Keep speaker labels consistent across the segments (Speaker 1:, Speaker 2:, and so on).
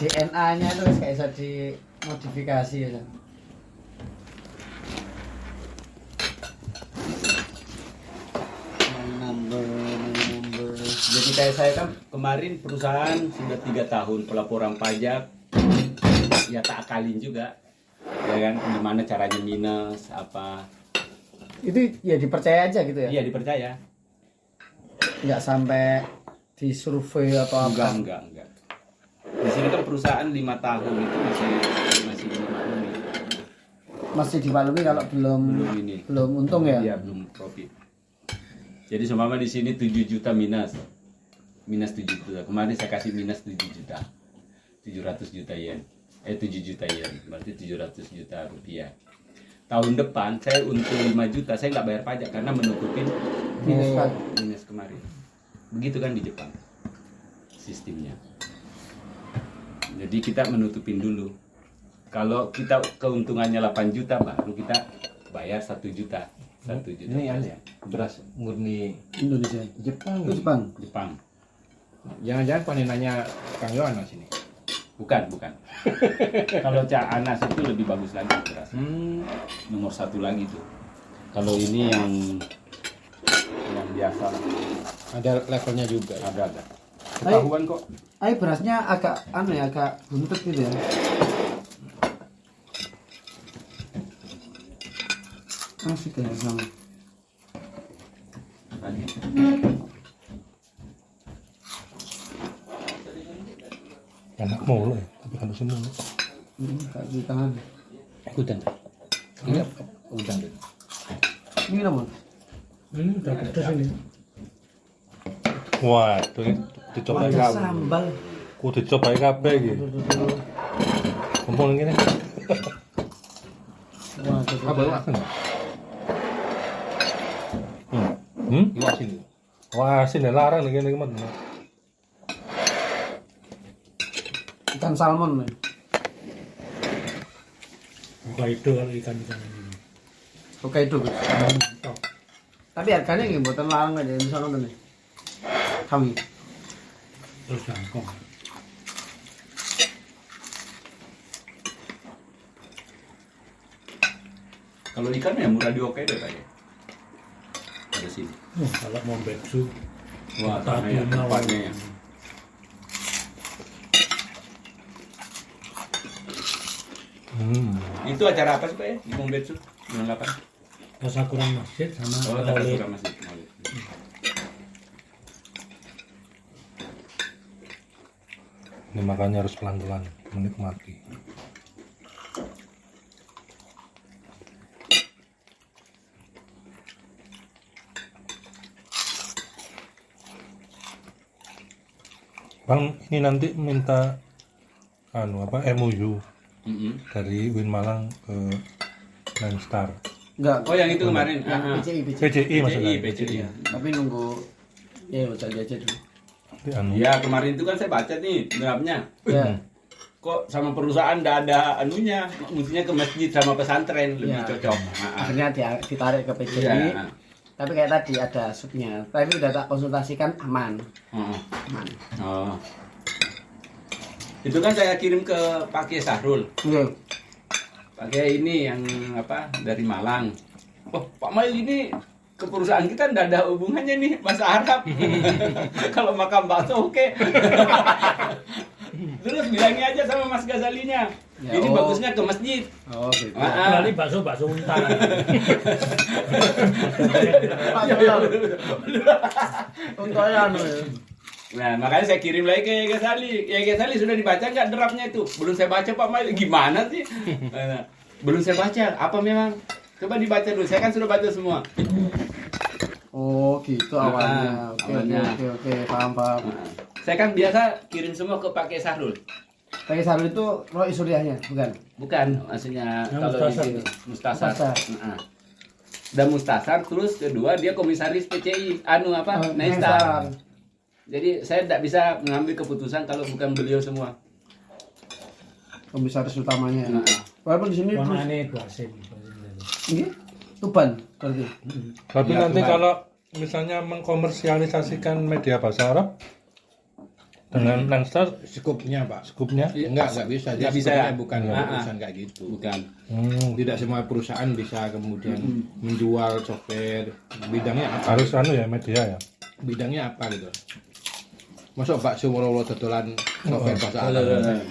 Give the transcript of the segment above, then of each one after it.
Speaker 1: DNA-nya itu kayak bisa dimodifikasi ya. Number.
Speaker 2: Jadi kayak saya kan kemarin perusahaan sudah 3 tahun pelaporan pajak, ya tak akalin juga, ya kan, gimana caranya minus apa.
Speaker 1: Itu ya dipercaya aja gitu ya?
Speaker 2: Iya dipercaya.
Speaker 1: Nggak sampai disurvei atau apa?
Speaker 2: Enggak. Di sini kan perusahaan 5 tahun itu masih dimaklumi.
Speaker 1: Masih dimaklumi kalau belum untung ya?
Speaker 2: Iya, belum profit. Jadi seumpama di sini 7 juta minus 7 juta. Kemarin saya kasih minus 7 juta. 700 juta yen. 7 juta yen, berarti 700 juta rupiah. Tahun depan saya untung 5 juta, saya nggak bayar pajak karena menutupin minus kemarin. Begitu kan di Jepang sistemnya. Jadi kita menutupin dulu. Kalau kita keuntungannya 8 juta baru kita bayar 1 juta. 1 juta.
Speaker 3: Ini ya, beras murni
Speaker 1: Indonesia.
Speaker 3: Jepang.
Speaker 1: Itu Jepang.
Speaker 2: Jepang.
Speaker 3: Jangan-jangan paninanya Kang Yohanes sini.
Speaker 2: Bukan. Kalau Cak Anas itu lebih bagus lagi beras. Nomor 1 lagi tuh. Kalau ini yang biasa lah.
Speaker 3: Ada levelnya juga.
Speaker 2: Ada. Ketahuan kok.
Speaker 1: Berasnya agak agak buntut gitu ya. Masih kayak sama.
Speaker 4: Enak mulu ya, tapi kalau semua
Speaker 1: Kayak di tangan.
Speaker 3: Udan. Iya, udan.
Speaker 1: Ini namun.
Speaker 4: ini udah pedas ini. Wah, itu dicoba
Speaker 1: Ada
Speaker 4: kabeh.
Speaker 1: sambal.
Speaker 4: Ku dicoba kabeh iki. Kumpul ngene.
Speaker 1: Wah,
Speaker 3: Apa lu asin? Iya asin.
Speaker 4: Wah, sini larang nih ngene men.
Speaker 1: ikan salmon nih.
Speaker 4: Hokkaido kalau ikan-ikan ini.
Speaker 1: Hokkaido. Tapi harganya nggih mboten larang aja di sana nih. Kami.
Speaker 4: Terus jangkong.
Speaker 2: Kalau ikan ya murah di Hokkaido kayaknya. Ada sini.
Speaker 4: Kalau mau beksu,
Speaker 2: Wah, tempatnya ya. Itu acara apa sih Pak ya? Di Mombetsu 98.
Speaker 4: tasakuran masjid sama
Speaker 2: Takasura masih.
Speaker 4: Ini makanya harus pelan-pelan menikmati. Bang, ini nanti minta MOU dari Win Malang ke Nine Star.
Speaker 1: Enggak.
Speaker 2: Oh yang itu kemarin.
Speaker 1: Yang PCI.
Speaker 4: PCI maksudnya.
Speaker 2: PCI.
Speaker 1: Tapi nunggu ya udah aja dulu.
Speaker 2: Ya kemarin itu kan saya baca nih draftnya.
Speaker 1: Ya.
Speaker 2: Kok sama perusahaan nggak ada anunya, mestinya ke masjid sama pesantren lebih
Speaker 1: Ya.
Speaker 2: cocok.
Speaker 1: Akhirnya ditarik ke PCI.
Speaker 2: Iya.
Speaker 1: Tapi kayak tadi ada subnya. Tapi udah tak konsultasikan aman. Aman.
Speaker 2: Oh. Itu kan saya kirim ke Pak Kiai Sahrul.
Speaker 1: Iya.
Speaker 2: Pak Kiai ini yang apa dari Malang. Oh Pak Mail ini ke perusahaan kita nggak ada hubungannya nih bahasa Arab. Kalau makan bakso oke. Terus bilangnya aja sama Mas Ghazalinya.
Speaker 1: Ya,
Speaker 2: Ini
Speaker 1: oh.
Speaker 2: bagusnya ke masjid.
Speaker 1: Oh gitu.
Speaker 4: Kali bakso unta.
Speaker 1: Untuk anu.
Speaker 2: Nah, makanya saya kirim lagi ke Yai Ghazali. Yai Ghazali sudah dibaca nggak draftnya itu? Belum saya baca Pak Mail. Gimana sih? Nah, belum saya baca. Apa memang? Coba dibaca dulu. Saya kan sudah baca semua.
Speaker 1: Oh gitu awalnya. Oke
Speaker 2: awalnya.
Speaker 1: oke paham.
Speaker 2: Nah, saya kan biasa kirim semua ke Pak Kiai Sahrul.
Speaker 1: Pakai sarung itu Roy Suryahnya, bukan?
Speaker 2: Bukan, maksudnya
Speaker 4: Yang
Speaker 2: kalau di
Speaker 4: Mustasar.
Speaker 2: sini Mustasar.
Speaker 1: Mustasar.
Speaker 2: Nah, dan Mustasar terus kedua dia komisaris PCI Naistar.
Speaker 1: Naistar.
Speaker 2: Jadi saya tidak bisa mengambil keputusan kalau bukan beliau semua.
Speaker 1: Komisaris utamanya.
Speaker 2: Nah,
Speaker 1: Walaupun di sini terus
Speaker 4: Warnanya Basim.
Speaker 1: ini Tuban berarti.
Speaker 4: Tapi
Speaker 2: Ya,
Speaker 4: nanti
Speaker 2: Tuhan.
Speaker 4: kalau misalnya mengkomersialisasikan media bahasa Arab, Dengan Landstar
Speaker 3: Skupnya Pak.
Speaker 4: skupnya.
Speaker 3: Enggak bisa.
Speaker 2: Nggak
Speaker 3: Jadi
Speaker 2: bisa.
Speaker 3: skupnya bukan
Speaker 2: Ah, ah.
Speaker 3: urusan kayak gitu.
Speaker 2: Bukan.
Speaker 3: Tidak semua perusahaan bisa kemudian menjual software. Bidangnya apa?
Speaker 4: Harus anu ya media ya.
Speaker 3: Bidangnya apa gitu. Masuk bakso moro-moro dodolan software bahasa Arab.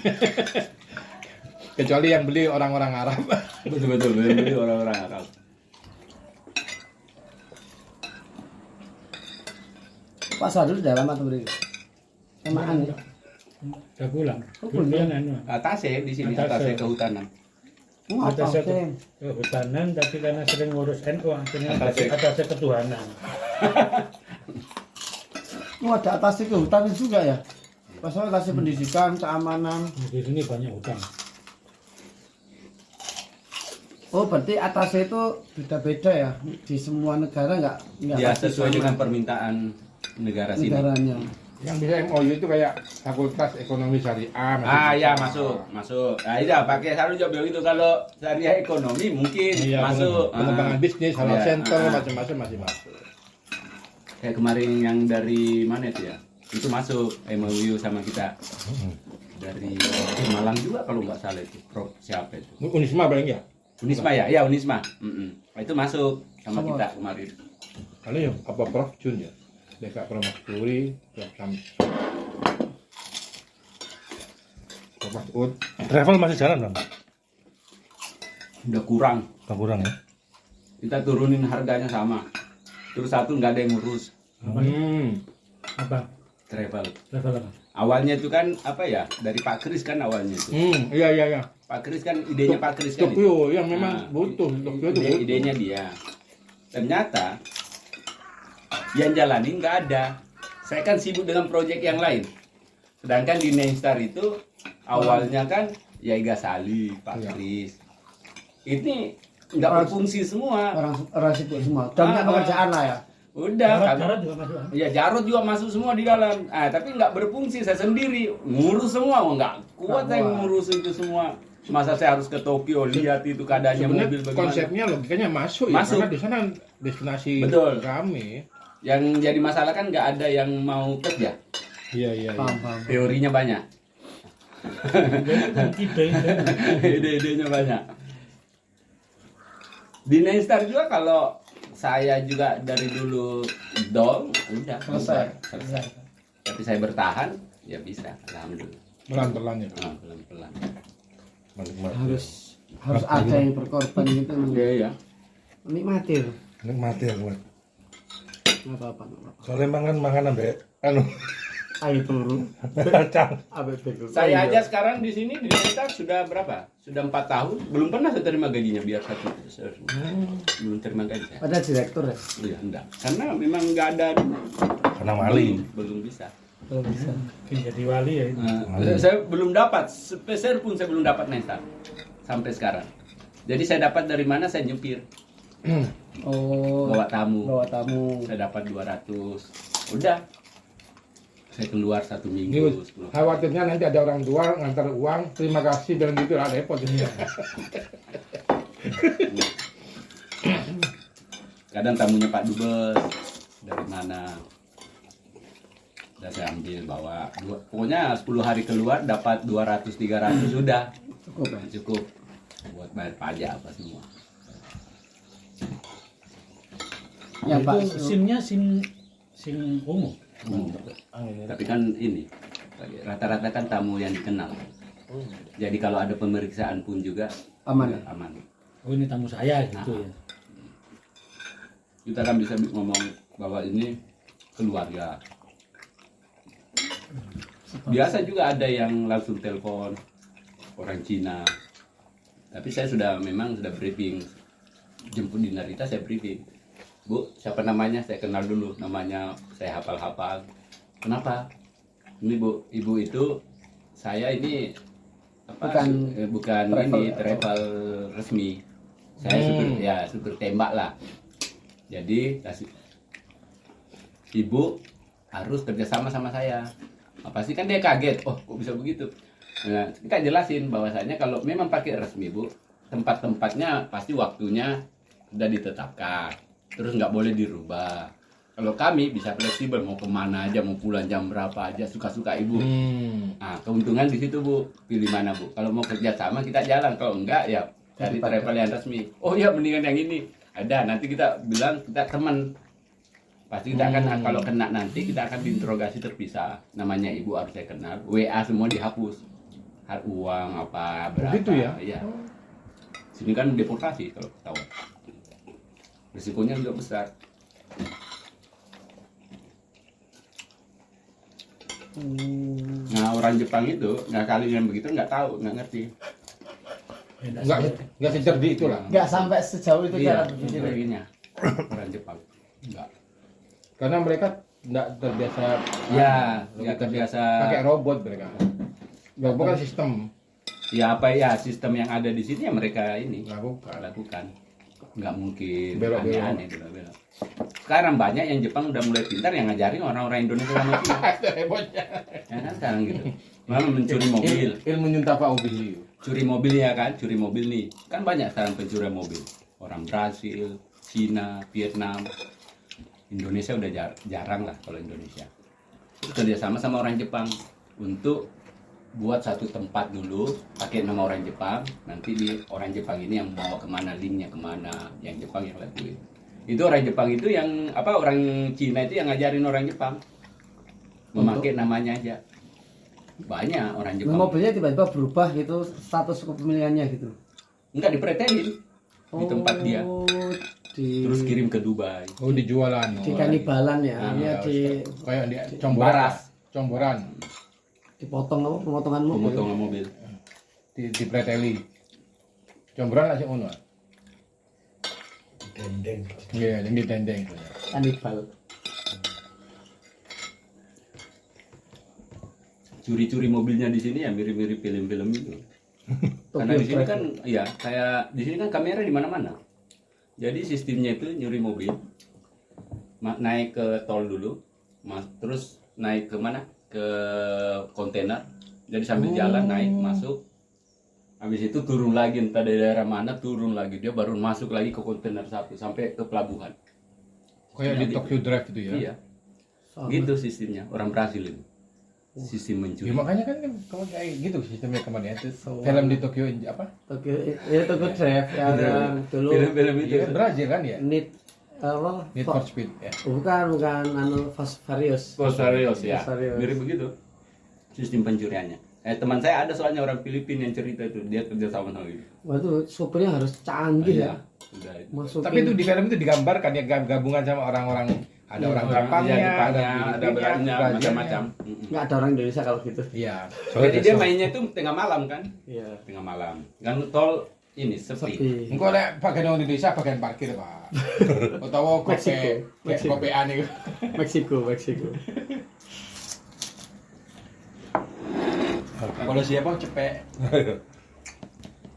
Speaker 3: Kecuali yang beli orang-orang Arab.
Speaker 2: Betul beli orang-orang Arab.
Speaker 1: Pak Sadul sudah lama tuh beri. Samaan ya.
Speaker 5: Udah pulang.
Speaker 1: Oh, pulang.
Speaker 5: Duluan anu.
Speaker 2: Atasnya di sini,
Speaker 5: Atasnya.
Speaker 2: atasnya kehutanan.
Speaker 1: Oh, apa
Speaker 5: Atasnya
Speaker 1: sih?
Speaker 5: kehutanan tapi karena sering ngurus NU akhirnya
Speaker 2: Atasnya.
Speaker 5: atasnya ketuhanan.
Speaker 1: Oh, ada atasnya kehutanan juga ya. Pasal atasnya pendidikan, keamanan.
Speaker 5: Di sini banyak hutang.
Speaker 1: Oh, berarti atasnya itu beda-beda ya. Di semua negara nggak
Speaker 2: Ya
Speaker 1: pasti
Speaker 2: sesuai
Speaker 1: sama
Speaker 2: dengan permintaan negara sini.
Speaker 1: negaranya.
Speaker 3: Yang bisa MOU itu kayak Fakultas Ekonomi Syariah.
Speaker 2: Ah ya masuk. Nah iya pakai selalu jawab begitu kalau syariah ekonomi mungkin
Speaker 3: Iya,
Speaker 2: masuk.
Speaker 3: pengembangan bisnis, halal
Speaker 2: Iya,
Speaker 3: center,
Speaker 2: ah.
Speaker 3: macam-macam masih masuk.
Speaker 2: Kayak kemarin yang dari mana itu ya? Itu masuk MOU sama kita. Dari Malang juga kalau nggak salah itu. Prof siapa itu?
Speaker 3: Unisma paling ya.
Speaker 2: Unisma ya? Iya Unisma. Itu masuk sama
Speaker 1: Sama.
Speaker 2: kita kemarin.
Speaker 3: Kalau yang apa Prof Jun ya. Dekat Prof Masturi, Prof Sam. Prof Masud.
Speaker 4: Travel masih jalan dong.
Speaker 2: Udah kurang.
Speaker 4: Tak kurang ya.
Speaker 2: Kita turunin harganya sama. Terus satu nggak ada yang ngurus
Speaker 5: Apa?
Speaker 2: travel.
Speaker 5: Level apa?
Speaker 2: Awalnya itu kan apa ya? Dari Pak Kris kan awalnya itu.
Speaker 3: Iya.
Speaker 2: Pak Kris kan idenya Pak Kris kan itu.
Speaker 3: Tokyo yang memang
Speaker 2: Nah,
Speaker 3: butuh. Tokyo itu butuh.
Speaker 2: idenya dia. Ternyata yang jalanin nggak ada. Saya kan sibuk dengan proyek yang lain. Sedangkan di Nenstar itu awalnya kan ya Iga Sali, Pak
Speaker 3: Iya.
Speaker 2: Kris. Ini nggak berfungsi semua.
Speaker 1: Orang sibuk semua. Dan nggak
Speaker 2: Ah,
Speaker 1: pekerjaan lah ya.
Speaker 2: Udah kan.
Speaker 5: Jarod juga masuk.
Speaker 2: Ya Jarod juga masuk semua di dalam. Tapi nggak berfungsi. Saya sendiri ngurus semua. Nggak kuat saya ngurus itu semua. Masa saya harus ke Tokyo lihat itu keadaannya mobil
Speaker 3: Sebenarnya
Speaker 2: bagaimana.
Speaker 3: konsepnya logikanya masuk,
Speaker 2: Masuk.
Speaker 3: ya karena di sana destinasi
Speaker 2: Betul.
Speaker 3: rame.
Speaker 2: Yang jadi masalah kan nggak ada yang mau kerja.
Speaker 3: Iya.
Speaker 1: Paham.
Speaker 2: Teorinya banyak. Ide-idenya banyak. Di Nenstar juga kalau saya juga dari dulu dol, udah
Speaker 1: Selesai.
Speaker 2: selesai. Tapi saya bertahan, ya bisa. Alhamdulillah.
Speaker 3: Pelan-pelan ya.
Speaker 2: Pelan-pelan.
Speaker 1: Harus ada yang berkorban gitu.
Speaker 2: Iya.
Speaker 1: Nikmati loh.
Speaker 4: Nikmati ya gue.
Speaker 1: Nggak apa-apa.
Speaker 4: Soalnya emang kan makanan be. Anu.
Speaker 1: Ayo turun.
Speaker 4: Kacang.
Speaker 2: Saya aja sekarang di sini di Nenstar sudah berapa? Sudah 4 tahun. Belum pernah saya terima gajinya biar satu. Belum terima gaji saya.
Speaker 1: Ada direktur ya?
Speaker 2: Iya, enggak. Karena memang enggak ada.
Speaker 4: Karena wali.
Speaker 2: Belum bisa.
Speaker 1: Belum bisa.
Speaker 5: Jadi wali ya.
Speaker 2: Saya belum dapat, sepeser pun saya belum dapat Nenstar sampai sekarang. Jadi saya dapat dari mana? Saya nyupir,
Speaker 1: Oh.
Speaker 2: bawa tamu.
Speaker 1: Bawa tamu.
Speaker 2: Saya dapat 200. Udah. Saya keluar 1
Speaker 3: Ini
Speaker 2: minggu, 10.
Speaker 3: khawatirnya nanti ada orang tua ngantar uang, terima kasih dan gitu lah repot ini.
Speaker 2: Kadang tamunya Pak Dubes dari mana? Udah saya ambil bawa. Pokoknya 10 hari keluar dapat 200 300 sudah.
Speaker 1: Cukup ya?
Speaker 2: Cukup buat bayar pajak apa semua.
Speaker 1: Ya Pak.
Speaker 5: Itu SIM-nya SIM umum.
Speaker 2: Tapi kan ini rata-rata kan tamu yang dikenal. Jadi kalau ada pemeriksaan pun juga
Speaker 1: Aman.
Speaker 2: aman.
Speaker 5: Oh ini tamu saya gitu ya.
Speaker 2: Kita kan bisa ngomong bahwa ini keluarga. Biasa juga ada yang langsung telepon orang Cina. Tapi saya memang sudah briefing. Jemput di Narita saya briefing. Bu, siapa namanya? Saya kenal dulu. Namanya saya hafal-hafal. Kenapa? Ini Bu, Ibu itu saya ini apa? Bukan ini travel resmi. Saya supir tembak lah. Jadi Ibu harus kerjasama sama saya. Pasti kan dia kaget. Oh, kok bisa begitu? Nah, kita jelasin bahwasanya kalau memang pakai resmi Bu, tempat-tempatnya pasti waktunya sudah ditetapkan. Terus nggak boleh dirubah. Kalau kami bisa fleksibel, mau kemana aja, mau pulang jam berapa aja, suka-suka ibu. Nah, keuntungan di situ bu, pilih mana bu. Kalau mau kerja sama kita jalan, kalau enggak ya cari travel yang resmi. Oh ya mendingan yang ini. Ada, nanti kita bilang kita teman. Pasti kita akan kalau kena nanti kita akan diinterogasi terpisah. Namanya ibu harus saya kenal. WA semua dihapus. Hal uang apa berapa?
Speaker 3: Begitu ya?
Speaker 2: Iya. Sini kan deportasi kalau ketahuan. Risikonya juga besar. Nah orang Jepang itu nggak kali yang begitu nggak tahu, nggak ngerti.
Speaker 3: Enggak secerdik itu lah.
Speaker 1: Nggak sampai sejauh itu
Speaker 2: Iya,
Speaker 1: cara berpikir.
Speaker 2: begininya orang Jepang. Nggak.
Speaker 3: Karena mereka enggak terbiasa
Speaker 2: Ya, nggak terbiasa.
Speaker 3: pakai robot mereka. Robot kan sistem
Speaker 2: Ya apa ya sistem yang ada di sini ya mereka ini
Speaker 3: lakukan.
Speaker 2: nggak mungkin
Speaker 3: Belok-belok.
Speaker 2: aneh-aneh belok-belok. Sekarang banyak yang Jepang udah mulai pintar yang ngajarin orang-orang Indonesia sama itu.
Speaker 3: Robotnya.
Speaker 2: Ya kan sekarang gitu. Malah mencuri mobil.
Speaker 3: Ilmu nyuntafa ubihi.
Speaker 2: Curi mobil ya kan, curi mobil nih. Kan banyak sekarang pencurian mobil. Orang Brasil, Cina, Vietnam. Indonesia udah jarang lah kalau Indonesia. Itu kerjasama sama orang Jepang untuk buat satu tempat dulu pakai nama orang Jepang, nanti di orang Jepang ini yang bawa kemana, linknya kemana, yang Jepang yang lakuin. Itu orang Jepang itu yang apa, orang Cina itu yang ngajarin orang Jepang memakai namanya aja. Banyak orang Jepang.
Speaker 1: Mobilnya tiba-tiba berubah gitu status kepemilikannya gitu.
Speaker 2: Enggak dipretelin di tempat dia, terus kirim ke Dubai.
Speaker 3: Oh dijualan.
Speaker 1: di kanibalan ya,
Speaker 2: Ah,
Speaker 1: ya di
Speaker 3: Kayak di comboran.
Speaker 2: Baras.
Speaker 3: Comboran.
Speaker 1: dipotong apa pemotongan mobil.
Speaker 2: Pemotongan mobil.
Speaker 3: Di preteli. Comboran lah sih ono.
Speaker 5: Dendeng.
Speaker 3: Iya, yang ditendeng.
Speaker 1: Kanibal.
Speaker 2: Curi-curi mobilnya di sini ya mirip-mirip film-film itu. Karena di sini kan ya kayak di sini kan kamera di mana-mana. Jadi sistemnya itu nyuri mobil, naik ke tol dulu, terus naik ke mana? Ke kontainer. Jadi sambil jalan naik masuk. Habis itu turun lagi entah dari daerah mana, turun lagi dia baru masuk lagi ke kontainer satu sampai ke pelabuhan.
Speaker 3: Kayak di Tokyo Drive itu ya.
Speaker 2: Iya. Gitu sistemnya orang Brasil itu. Sistem mencuri.
Speaker 3: Ya makanya kan kalau kayak gitu sistemnya kemarin itu film di Tokyo apa?
Speaker 1: Tokyo ya Tokyo Drive yang dulu
Speaker 2: Film-film itu.
Speaker 3: Iya, Brazil kan ya?
Speaker 1: Need apa?
Speaker 3: Need for Speed ya.
Speaker 1: Bukan anu Fast Furious.
Speaker 2: Serius ya.
Speaker 1: Serius.
Speaker 2: Mirip begitu. Sistem pencuriannya. Teman saya ada soalnya orang Filipina yang cerita itu, dia kerja sama itu.
Speaker 1: Wah itu supirnya harus canggih ya.
Speaker 2: Udah itu.
Speaker 1: Masukin.
Speaker 3: Tapi itu di film itu digambarkan ya gabungan sama orang-orang ada orang Jepangnya,
Speaker 2: Iya,
Speaker 3: ada
Speaker 2: ada
Speaker 3: Filipinnya,
Speaker 2: beratnya,
Speaker 3: Brazilnya.
Speaker 2: macam-macam.
Speaker 1: Nggak ada orang Indonesia kalau gitu.
Speaker 3: Iya.
Speaker 2: Jadi dia mainnya itu tengah malam kan?
Speaker 1: Iya.
Speaker 2: Tengah malam. Kan tol ini sepi.
Speaker 1: Sepi.
Speaker 3: Engko lek bagian Indonesia bagian parkir, Pak. Utawa
Speaker 1: Meksiko. Meksiko.
Speaker 3: kopean iku.
Speaker 1: Meksiko.
Speaker 3: Kalau siapa cepet.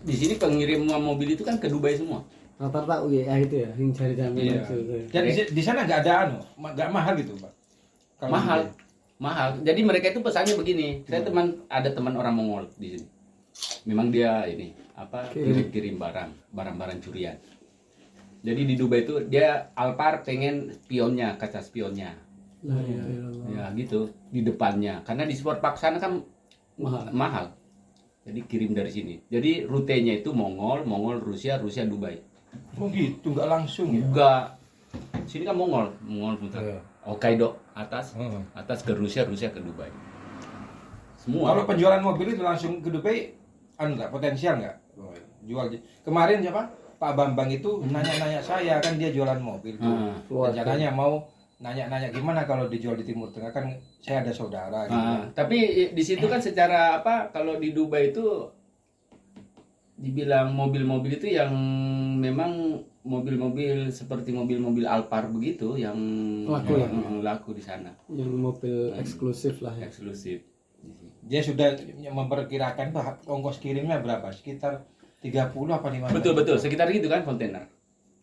Speaker 2: Di sini pengiriman mobil itu kan ke Dubai semua.
Speaker 1: Rata-rata ya itu ya, yang cari jalan
Speaker 2: Iya.
Speaker 1: itu.
Speaker 3: Dan di sana nggak ada nggak mahal gitu, Pak. Kalau
Speaker 2: Mahal.
Speaker 3: di-
Speaker 2: Mahal. Jadi mereka itu pesannya begini. Saya ada teman orang Mongol di sini. Memang dia ini apa kirim barang-barang curian. Jadi di Dubai itu dia Alphard pengen spionnya, kaca spionnya.
Speaker 1: Lah ya.
Speaker 2: Ya gitu di depannya. Karena di sport park sana kan mahal. Jadi kirim dari sini. Jadi rutenya itu Mongol, Rusia, Dubai.
Speaker 3: Oh gitu, nggak langsung ya.
Speaker 2: Enggak. Sini kan Mongol putar.
Speaker 3: Iya.
Speaker 2: Hokkaido atas ke Rusia ke Dubai. Semua.
Speaker 3: Kalau penjualan mobil itu langsung ke Dubai, nggak potensial nggak? Jual. Kemarin siapa? Pak Bambang itu nanya-nanya saya kan dia jualan mobil tuh. Rencananya mau nanya-nanya gimana kalau dijual di Timur Tengah kan saya ada saudara gitu.
Speaker 2: Tapi di situ kan secara apa kalau di Dubai itu dibilang mobil-mobil itu yang memang mobil-mobil seperti mobil-mobil Alphard begitu yang
Speaker 1: Laku ya?
Speaker 2: laku di sana.
Speaker 1: Yang mobil eksklusif lah ya.
Speaker 2: Eksklusif.
Speaker 3: Dia sudah memperkirakan ongkos kirimnya berapa? Sekitar 30 apa 50?
Speaker 2: Betul, sekitar gitu kan kontainer.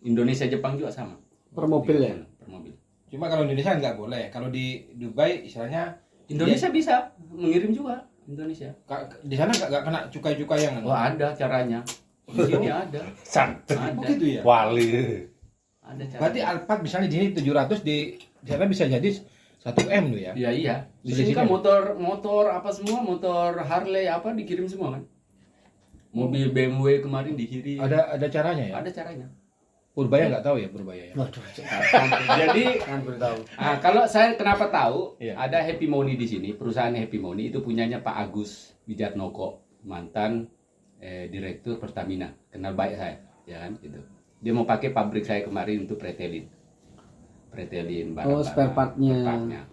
Speaker 2: Indonesia Jepang juga sama.
Speaker 1: Per mobil ya?
Speaker 2: Per mobil.
Speaker 3: Cuma kalau Indonesia nggak boleh. Kalau di Dubai istilahnya
Speaker 2: Indonesia bisa mengirim juga Indonesia.
Speaker 3: di sana nggak kena cukai-cukai yang
Speaker 2: Wah, ada caranya. Di sini ada.
Speaker 4: Santet.
Speaker 2: Ada.
Speaker 3: gitu ya.
Speaker 4: Wali.
Speaker 2: Ada caranya.
Speaker 3: Berarti Alphard misalnya di sini 700 di di sana bisa jadi 1 M tuh ya.
Speaker 2: Iya iya. Di
Speaker 3: Selisihnya.
Speaker 2: sini kan motor apa semua, motor Harley apa dikirim semua kan. Mobil BMW kemarin dikirim.
Speaker 3: Ada caranya ya?
Speaker 2: Ada caranya.
Speaker 3: Purbaya nggak tahu ya Purbaya ya.
Speaker 1: Waduh,
Speaker 2: Jadi
Speaker 1: kan beritahu.
Speaker 2: kalau saya kenapa tahu
Speaker 3: Iya.
Speaker 2: ada Happy Money di sini, perusahaan Happy Money itu punyanya Pak Agus Wijatnoko, mantan direktur Pertamina, kenal baik saya, ya kan gitu. Dia mau pakai pabrik saya kemarin untuk pretelin barang-barang.
Speaker 1: spare part-nya.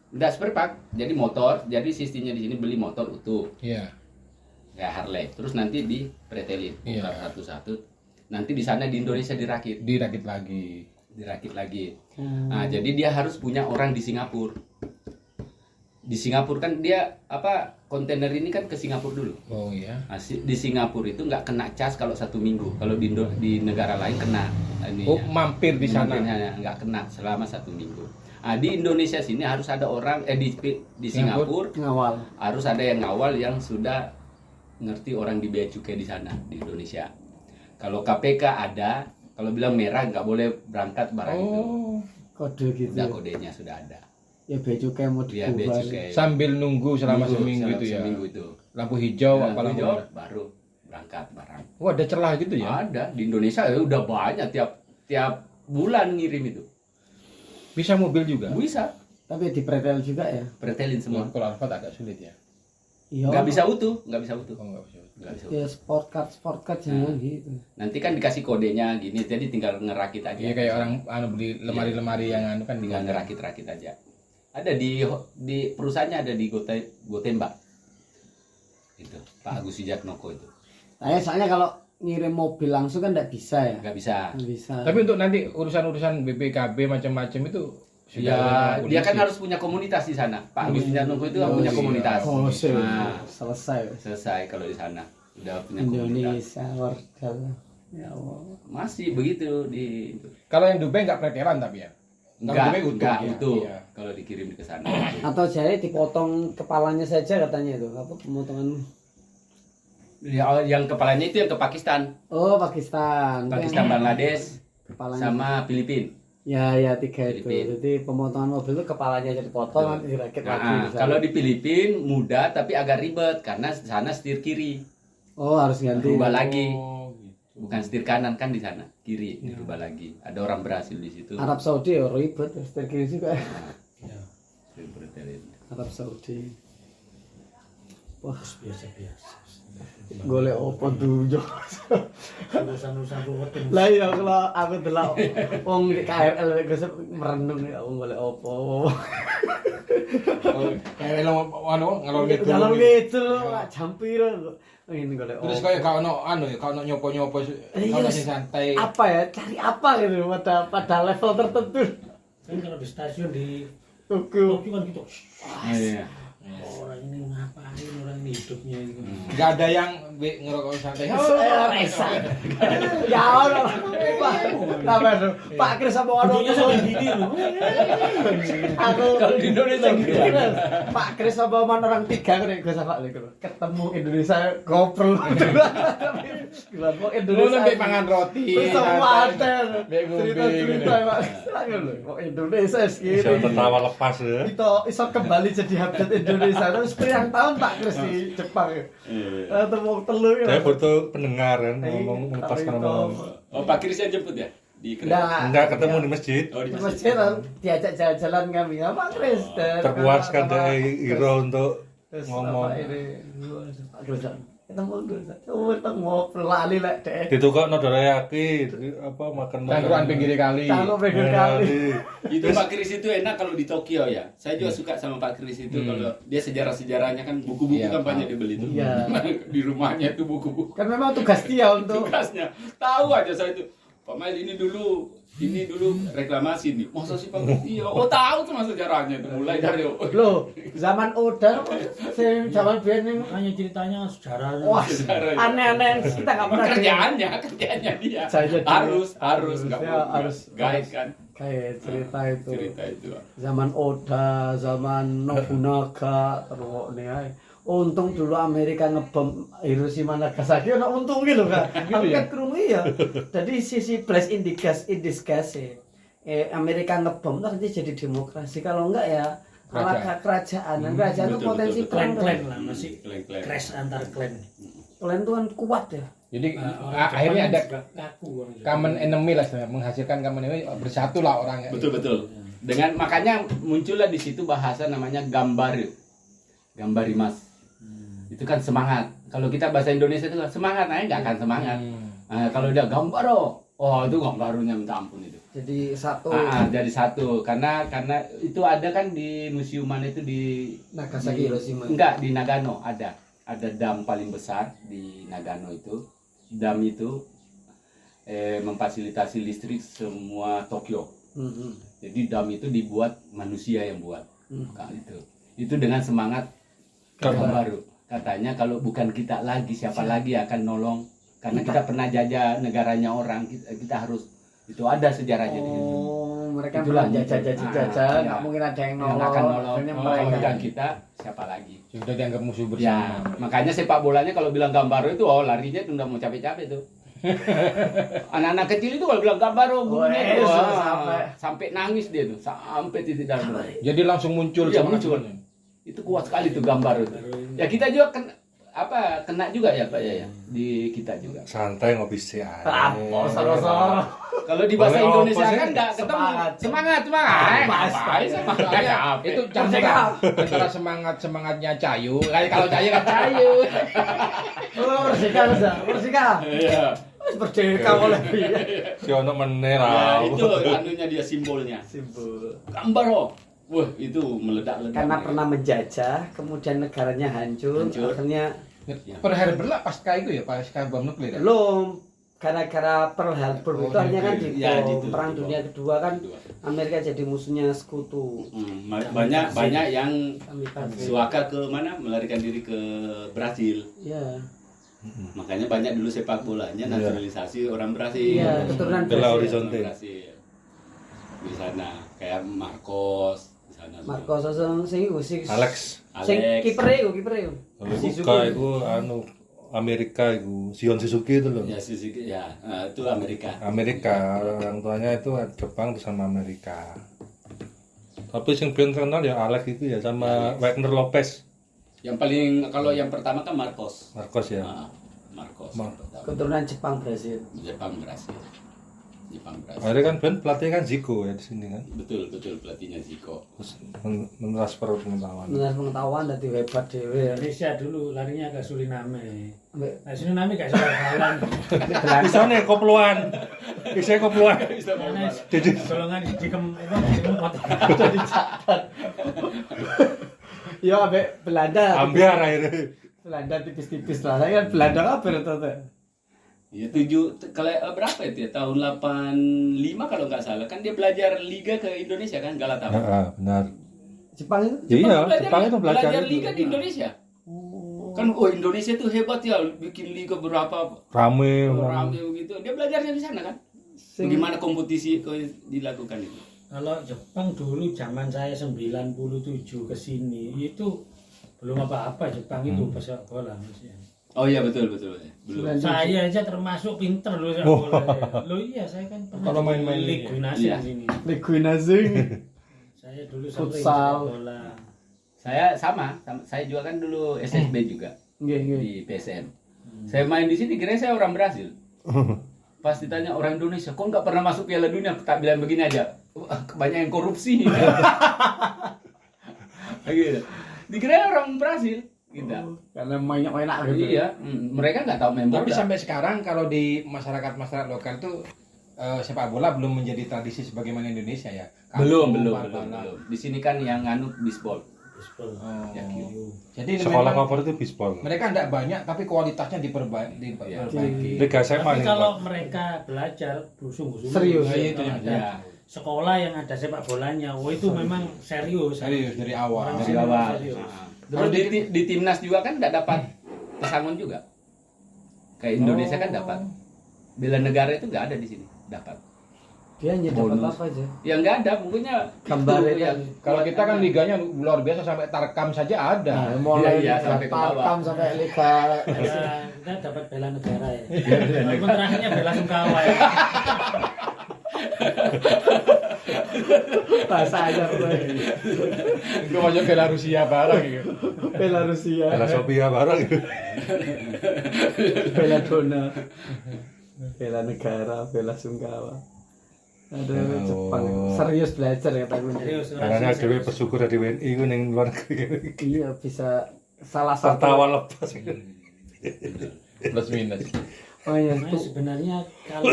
Speaker 2: Enggak spare part, jadi motor, jadi sistemnya di sini beli motor utuh,
Speaker 3: Iya.
Speaker 2: kayak Harley, terus nanti di pretelin,
Speaker 3: Iya.
Speaker 2: bongkar satu-satu, nanti di sana di Indonesia dirakit lagi. Nah, jadi dia harus punya orang di Singapura. Di Singapura kan dia kontainer ini kan ke Singapura dulu.
Speaker 3: Oh iya.
Speaker 2: Nah, di Singapura itu nggak kena cas kalau 1 minggu. Kalau di negara lain kena.
Speaker 3: Oh, mampir di sana.
Speaker 2: Mampirnya nggak kena selama 1 minggu. Nah, di Indonesia sini harus ada orang di Singapura
Speaker 1: Ngawal.
Speaker 2: harus ada yang ngawal yang sudah ngerti orang di bea cukai di sana di Indonesia. Kalau KPK ada, kalau bilang merah nggak boleh berangkat barang itu.
Speaker 3: Oh.
Speaker 1: Kode gitu.
Speaker 2: Udah
Speaker 1: Ya,
Speaker 2: kodenya sudah ada.
Speaker 1: ya bea cukai mau
Speaker 2: Dia bea
Speaker 1: diubah.
Speaker 2: cukai.
Speaker 3: Sambil nunggu selama seminggu itu ya.
Speaker 2: Seminggu itu.
Speaker 3: Lampu hijau
Speaker 2: Nah,
Speaker 3: apa lampu
Speaker 2: hijau,
Speaker 3: merah?
Speaker 2: baru berangkat barang.
Speaker 3: Oh, ada celah gitu ya.
Speaker 2: Ada di Indonesia ya udah banyak tiap bulan ngirim itu.
Speaker 3: Bisa mobil juga.
Speaker 2: Bisa
Speaker 1: Tapi di pretel juga ya.
Speaker 2: pretelin semua.
Speaker 3: Kalau Alphard agak sulit ya.
Speaker 1: Iya.
Speaker 2: Nggak bisa utuh, nggak bisa utuh.
Speaker 3: Oh, nggak bisa.
Speaker 2: Nggak bisa
Speaker 1: Ya
Speaker 2: utuh.
Speaker 1: sport card jangan gitu.
Speaker 2: Nanti kan dikasih kodenya gini, jadi tinggal ngerakit aja.
Speaker 3: Iya kayak orang beli lemari-lemari yang kan
Speaker 2: Tinggal ngerakit-rakit aja. Ada di perusahaannya ada di Gotemba. Itu Pak Agus Wijatnoko itu.
Speaker 1: Soalnya kalau ngirim mobil langsung kan nggak bisa ya.
Speaker 2: Nggak bisa.
Speaker 1: Nggak bisa.
Speaker 3: Tapi untuk nanti urusan-urusan BPKB macam-macam itu
Speaker 2: Ya, dia kan
Speaker 3: polisi.
Speaker 2: harus punya komunitas di sana. Pak Agus Wijatnoko itu kan punya komunitas.
Speaker 1: Oh, sih.
Speaker 2: Nah,
Speaker 1: Selesai.
Speaker 2: selesai kalau di sana. Udah punya komunitas.
Speaker 1: Indonesia warga. Ya Allah.
Speaker 2: Masih begitu di
Speaker 3: Kalau yang Dubai nggak pretelan tapi ya. Kalau Dubai utuh,
Speaker 2: enggak
Speaker 3: ya.
Speaker 2: utuh.
Speaker 3: Iya.
Speaker 2: Kalau dikirim ke sana.
Speaker 1: Atau jadi dipotong kepalanya saja katanya itu. Apa pemotongan?
Speaker 2: Ya, yang kepalanya itu yang ke Pakistan,
Speaker 1: Oh, Pakistan.
Speaker 2: Pakistan,
Speaker 1: Yang
Speaker 2: Bangladesh,
Speaker 1: kepalanya.
Speaker 2: sama Filipina.
Speaker 1: Ya 3 itu.
Speaker 2: Filipin.
Speaker 1: Jadi pemotongan mobil itu kepalanya jadi potong nanti dirakit lagi.
Speaker 2: Nah,
Speaker 1: di sana.
Speaker 2: kalau di Filipina mudah tapi agak ribet karena di sana setir kiri,
Speaker 1: Oh, harus ganti.
Speaker 2: rubah lagi.
Speaker 3: Oh, gitu.
Speaker 2: Bukan setir kanan kan di sana, kiri dirubah lagi. Ada orang berhasil di situ.
Speaker 1: Arab Saudi ya ribet, setir kiri juga.
Speaker 2: Setir pretelin.
Speaker 1: Arab Saudi. Wah,
Speaker 5: Biasa-biasa.
Speaker 1: golek opo dujo.
Speaker 5: Urusan-urusan ruwet.
Speaker 1: Lah ya kalau aku delok wong di KRL wis merenung ya wong golek opo.
Speaker 3: Kayak ngalor gitu.
Speaker 1: Dalam gitu jam piro ini golek opo.
Speaker 3: Terus kayak kalau kalau nyopo-nyopo kalau sing santai.
Speaker 1: Apa ya? Cari apa gitu pada level tertentu.
Speaker 5: Kan kalau di stasiun di
Speaker 1: Tokyo.
Speaker 5: Tokyo kan gitu.
Speaker 2: Iya.
Speaker 5: Orang ini ngapain, orang ini hidupnya itu.
Speaker 3: Nggak ada yang ngerokok santai.
Speaker 1: Resa. Ya Allah. Pak tuh? Pak Kris sama orang
Speaker 5: Ujungnya sampai gini loh.
Speaker 1: aku
Speaker 2: Kalau di Indonesia gitu ya.
Speaker 1: Pak Kris sama orang 3 aku nek gue sama gitu. Ketemu Indonesia goprol. Gila kok
Speaker 3: Lu
Speaker 1: Indonesia.
Speaker 3: nembe mangan roti.
Speaker 1: Terus semua ada
Speaker 3: Mbek ngombe,
Speaker 1: cerita-cerita
Speaker 3: gini.
Speaker 1: Pak. Kok Indonesia
Speaker 4: Bisa
Speaker 1: segini.
Speaker 4: tertawa lepas ya.
Speaker 1: Itu iso kembali jadi update Indonesia. Terus pirang tahun Pak Kris di Jepang. Temu telu ya.
Speaker 4: Saya butuh pendengar kan ngomong melepaskan ngomong.
Speaker 2: Oh, Pak Kris yang jemput ya? Di kereta.
Speaker 1: Nah,
Speaker 4: Enggak ketemu di masjid.
Speaker 2: Oh,
Speaker 1: di masjid diajak jalan-jalan kami ya Pak Kris.
Speaker 4: Terpuaskan dari Hero untuk
Speaker 1: Terus
Speaker 4: ngomong.
Speaker 1: apa ini? Pak Kris ketemu dulu. Ketemu pelali lek deh.
Speaker 4: Ditukar dorayaki apa makan
Speaker 3: Tangkruan pinggir kali.
Speaker 1: Tahu pinggir kali.
Speaker 2: Itu Pak Kris itu enak kalau di Tokyo ya. Saya juga suka sama Pak Kris itu kalau dia sejarah-sejarahnya kan buku-buku
Speaker 3: Iya,
Speaker 2: kan banyak dibeli itu.
Speaker 1: Iya.
Speaker 2: Di rumahnya itu buku-buku.
Speaker 1: Kan memang tugas dia untuk
Speaker 2: Tugasnya. Tahu aja saya itu. Pak Mail ini dulu reklamasi nih. Masa sih Pak Kris? Iya. Oh, tahu tuh masa sejarahnya itu mulai dari
Speaker 1: loh zaman Oda sing zaman biyen ning
Speaker 5: Makanya ceritanya sejarah.
Speaker 1: wah
Speaker 2: sejarah.
Speaker 1: aneh-aneh kita enggak pernah
Speaker 2: kerjaannya dia.
Speaker 1: Saya jadi-
Speaker 2: Harus nggak
Speaker 1: Ya,
Speaker 2: mau
Speaker 1: harus.
Speaker 2: guide kan
Speaker 1: kayak cerita itu
Speaker 2: cerita itu.
Speaker 1: zaman Oda zaman Nobunaga terus nih ay. Untung dulu Amerika ngebom Hiroshima Nagasaki ono untung gitu kan. Aku kan krungu ya. Jadi sisi bless in disguise Amerika ngebom nanti jadi demokrasi. Kalau enggak ya ala kerajaan. Dan kerajaan itu
Speaker 2: betul,
Speaker 1: potensi
Speaker 2: betul,
Speaker 1: perang.
Speaker 5: Klan-klan lah masih
Speaker 2: Klan-klan.
Speaker 5: crash antar klan.
Speaker 1: Klan itu kan kuat ya.
Speaker 3: Jadi
Speaker 5: Orang
Speaker 3: akhirnya
Speaker 5: Jepang
Speaker 3: ada
Speaker 5: juga kaku orang Jepang.
Speaker 3: common enemy lah sebenarnya, menghasilkan common enemy, bersatu lah orang kayak
Speaker 2: Betul betul. Dengan makanya muncullah di situ bahasa namanya gambaru. Gambarimas. Itu kan semangat. Kalau kita bahasa Indonesia itu semangat, nggak akan semangat. Nah, kalau dia gambaro, oh itu gambarunya minta ampun itu.
Speaker 1: Jadi satu
Speaker 2: Jadi satu karena itu ada kan di museuman itu di
Speaker 1: Nagasaki Hiroshima.
Speaker 2: enggak di Nagano ada dam paling besar di Nagano itu. Dam itu memfasilitasi listrik semua Tokyo. Jadi dam itu dibuat manusia yang buat. Nah, itu dengan semangat baru. Katanya kalau bukan kita lagi siapa lagi akan nolong karena kita pernah jajah negaranya orang, kita harus itu ada sejarahnya di situ.
Speaker 1: Oh, mereka
Speaker 2: Itulah
Speaker 1: pernah jajah,
Speaker 2: iya.
Speaker 1: nggak mungkin ada yang
Speaker 2: Yang
Speaker 1: nolong.
Speaker 2: akan nolong.
Speaker 1: Akhirnya
Speaker 2: Oh,
Speaker 1: mereka.
Speaker 2: bukan kita siapa lagi?
Speaker 3: sudah dianggap musuh
Speaker 2: Ya,
Speaker 3: bersama.
Speaker 2: makanya sepak bolanya kalau bilang Gambaro itu larinya tuh udah mau capek-capek tuh. Anak-anak kecil itu kalau bilang Gambaro gurunya itu sampai nangis dia tuh, sampai titik darah.
Speaker 3: Jadi langsung muncul
Speaker 2: Iya,
Speaker 3: semangat
Speaker 2: muncul.
Speaker 3: sebenarnya.
Speaker 2: Itu kuat sekali tuh Gambaro itu. Ya kita juga kena juga ya Pak ya, di kita juga.
Speaker 4: Santai ngopi sih aja.
Speaker 1: Apa soro-soro.
Speaker 2: Kalau di bahasa
Speaker 4: Boleh
Speaker 2: Indonesia
Speaker 4: apa sih?
Speaker 2: kan nggak ketemu
Speaker 1: Semangat.
Speaker 2: semangat.
Speaker 3: Makanya itu antara semangatnya Cayu. Kalau Cayu kan Cayu.
Speaker 1: Oh, Persika.
Speaker 2: Iya.
Speaker 1: Merdeka oleh dia.
Speaker 4: Si ono meneh
Speaker 2: Ya,
Speaker 4: lah.
Speaker 2: itu anunya dia simbolnya.
Speaker 1: Simbol.
Speaker 2: Gambaro. Wah, itu meledak-ledak.
Speaker 1: Karena pernah menjajah, kemudian negaranya hancur. Akhirnya
Speaker 3: Per Harbor lah pasca itu ya, pasca bom nuklir. Ya?
Speaker 1: belum gara-gara Pearl Harbor itu akhirnya kan di
Speaker 2: Ya, gitu,
Speaker 1: perang
Speaker 2: gitu.
Speaker 1: dunia kedua kan Amerika jadi musuhnya sekutu.
Speaker 2: Banyak yang
Speaker 1: Kamikaze.
Speaker 2: suaka ke mana melarikan diri ke Brasil.
Speaker 1: Iya.
Speaker 2: Makanya banyak dulu sepak bolanya naturalisasi orang Brasil.
Speaker 1: Iya, keturunan
Speaker 4: Bela
Speaker 1: Brasil.
Speaker 4: Horizonte.
Speaker 2: Brasil. Di sana kayak Marcos di sana.
Speaker 1: Marcos sing
Speaker 4: Alex.
Speaker 1: Sing kiper iku.
Speaker 4: Luka itu anu Amerika itu Shion Suzuki itu loh.
Speaker 2: Ya, itu Amerika.
Speaker 4: Amerika, orang tuanya itu Jepang terus sama Amerika. Tapi yang paling terkenal ya Alex itu ya sama Wagner Lopez.
Speaker 2: Yang paling kalau yang pertama kan Marcos.
Speaker 4: Marcos ya.
Speaker 2: Marcos.
Speaker 1: Keturunan Jepang Brasil.
Speaker 2: Jepang Brasil.
Speaker 4: Akhirnya kan Ben pelatih kan Zico ya di sini kan.
Speaker 2: Betul pelatihnya Zico.
Speaker 4: Terus mentransfer pengetahuan.
Speaker 1: Benar pengetahuan dadi hebat dhewe.
Speaker 5: Indonesia dulu larinya ke Suriname.
Speaker 1: Ambek
Speaker 5: Nah, Suriname gak suka jalan.
Speaker 4: Bisa nih kopluan. Bisa kopluan.
Speaker 5: Karena
Speaker 4: Jadi
Speaker 5: golongan dikempot.
Speaker 1: ya ambek Belanda.
Speaker 4: ambiar akhirnya.
Speaker 1: Belanda tipis-tipis lah. Saya kan Belanda kabeh rata-rata.
Speaker 2: Ya berapa itu ya tahun 85 kalau nggak salah kan dia belajar liga ke Indonesia kan Galatasaray.
Speaker 4: Benar.
Speaker 1: Jepang itu
Speaker 4: Iya, Jepang itu belajar itu.
Speaker 2: liga di Indonesia. Kan Indonesia tuh hebat ya bikin liga berapa
Speaker 4: Rame.
Speaker 2: rame begitu. Dia belajarnya di sana kan. Bagaimana kompetisi dilakukan itu?
Speaker 5: Kalau Jepang dulu zaman saya 97 ke sini itu belum apa-apa Jepang itu pesepak bola maksudnya.
Speaker 2: Oh iya betul. Belum.
Speaker 5: Saya aja termasuk pinter loh sepak bola. Loh iya saya kan pernah
Speaker 3: Kalau main-main
Speaker 5: Liga
Speaker 3: liga.
Speaker 5: Nasi
Speaker 2: Iya.
Speaker 5: di sini.
Speaker 1: Leguna Zing.
Speaker 5: Saya dulu sering
Speaker 1: Futsal.
Speaker 5: sepak bola.
Speaker 2: Saya sama. Saya juga kan dulu SSB juga
Speaker 1: Nggih.
Speaker 2: di PSM. Saya main di sini kira saya orang Brasil. Pas ditanya orang Indonesia, kok nggak pernah masuk Piala Dunia? Tak bilang begini aja, banyak yang korupsi. Gitu. Dikira orang Brasil. Gitu.
Speaker 1: Karena banyak enak gitu.
Speaker 2: Iya, mereka nggak tahu member.
Speaker 3: Tapi sampai sekarang kalau di masyarakat lokal tuh sepak bola belum menjadi tradisi sebagaimana Indonesia ya.
Speaker 2: belum.
Speaker 3: Barcelona.
Speaker 2: Di sini kan yang nganu bisbol.
Speaker 5: Baseball.
Speaker 3: Oh.
Speaker 2: Ya,
Speaker 3: Jadi
Speaker 4: Sekolah
Speaker 3: memang
Speaker 4: favorit itu bisbol.
Speaker 3: mereka tidak banyak tapi kualitasnya diperbaiki.
Speaker 4: Liga SMA
Speaker 5: Tapi
Speaker 4: nih.
Speaker 5: kalau
Speaker 4: Pak.
Speaker 5: mereka belajar sungguh-sungguh
Speaker 1: Serius.
Speaker 3: Nah, itu
Speaker 5: ada
Speaker 2: Ya.
Speaker 5: sekolah yang ada sepak bolanya, itu memang serius.
Speaker 3: Serius dari awal.
Speaker 5: Orang
Speaker 2: Dari
Speaker 5: sini
Speaker 2: awal.
Speaker 5: serius.
Speaker 2: Terus di timnas juga kan nggak dapat pesangon juga. Kayak Indonesia kan dapat. Bela negara itu nggak ada di sini. Dapat.
Speaker 1: Dia hanya dapat
Speaker 2: Bonus.
Speaker 1: apa aja?
Speaker 2: Ya nggak ada, pokoknya
Speaker 1: Gambarnya
Speaker 2: itu yang
Speaker 3: Kalau kita kan liganya luar biasa sampai tarkam saja ada.
Speaker 1: Mulai
Speaker 2: Iya, sampai ke bawah.
Speaker 1: Tarkam sampai Liga.
Speaker 5: Kita dapat bela negara ya. Walaupun terakhirnya bela sungkawa ya.
Speaker 1: Bahasa anyar kowe.
Speaker 3: Itu masuk Belarusia barang gitu.
Speaker 1: Belarusia.
Speaker 4: Bela Sofia barang gitu.
Speaker 1: Bela dona. Bela negara, bela sungkawa. Aduh, Jepang. Serius belajar ya takutnya.
Speaker 5: Serius.
Speaker 4: Karena dhewe bersyukur di WNI ku ning luar negeri.
Speaker 1: Iya, bisa salah satu.
Speaker 4: Tertawa lepas.
Speaker 3: Plus minus.
Speaker 1: Oh iya,
Speaker 5: Nah,
Speaker 1: itu
Speaker 5: sebenarnya kalau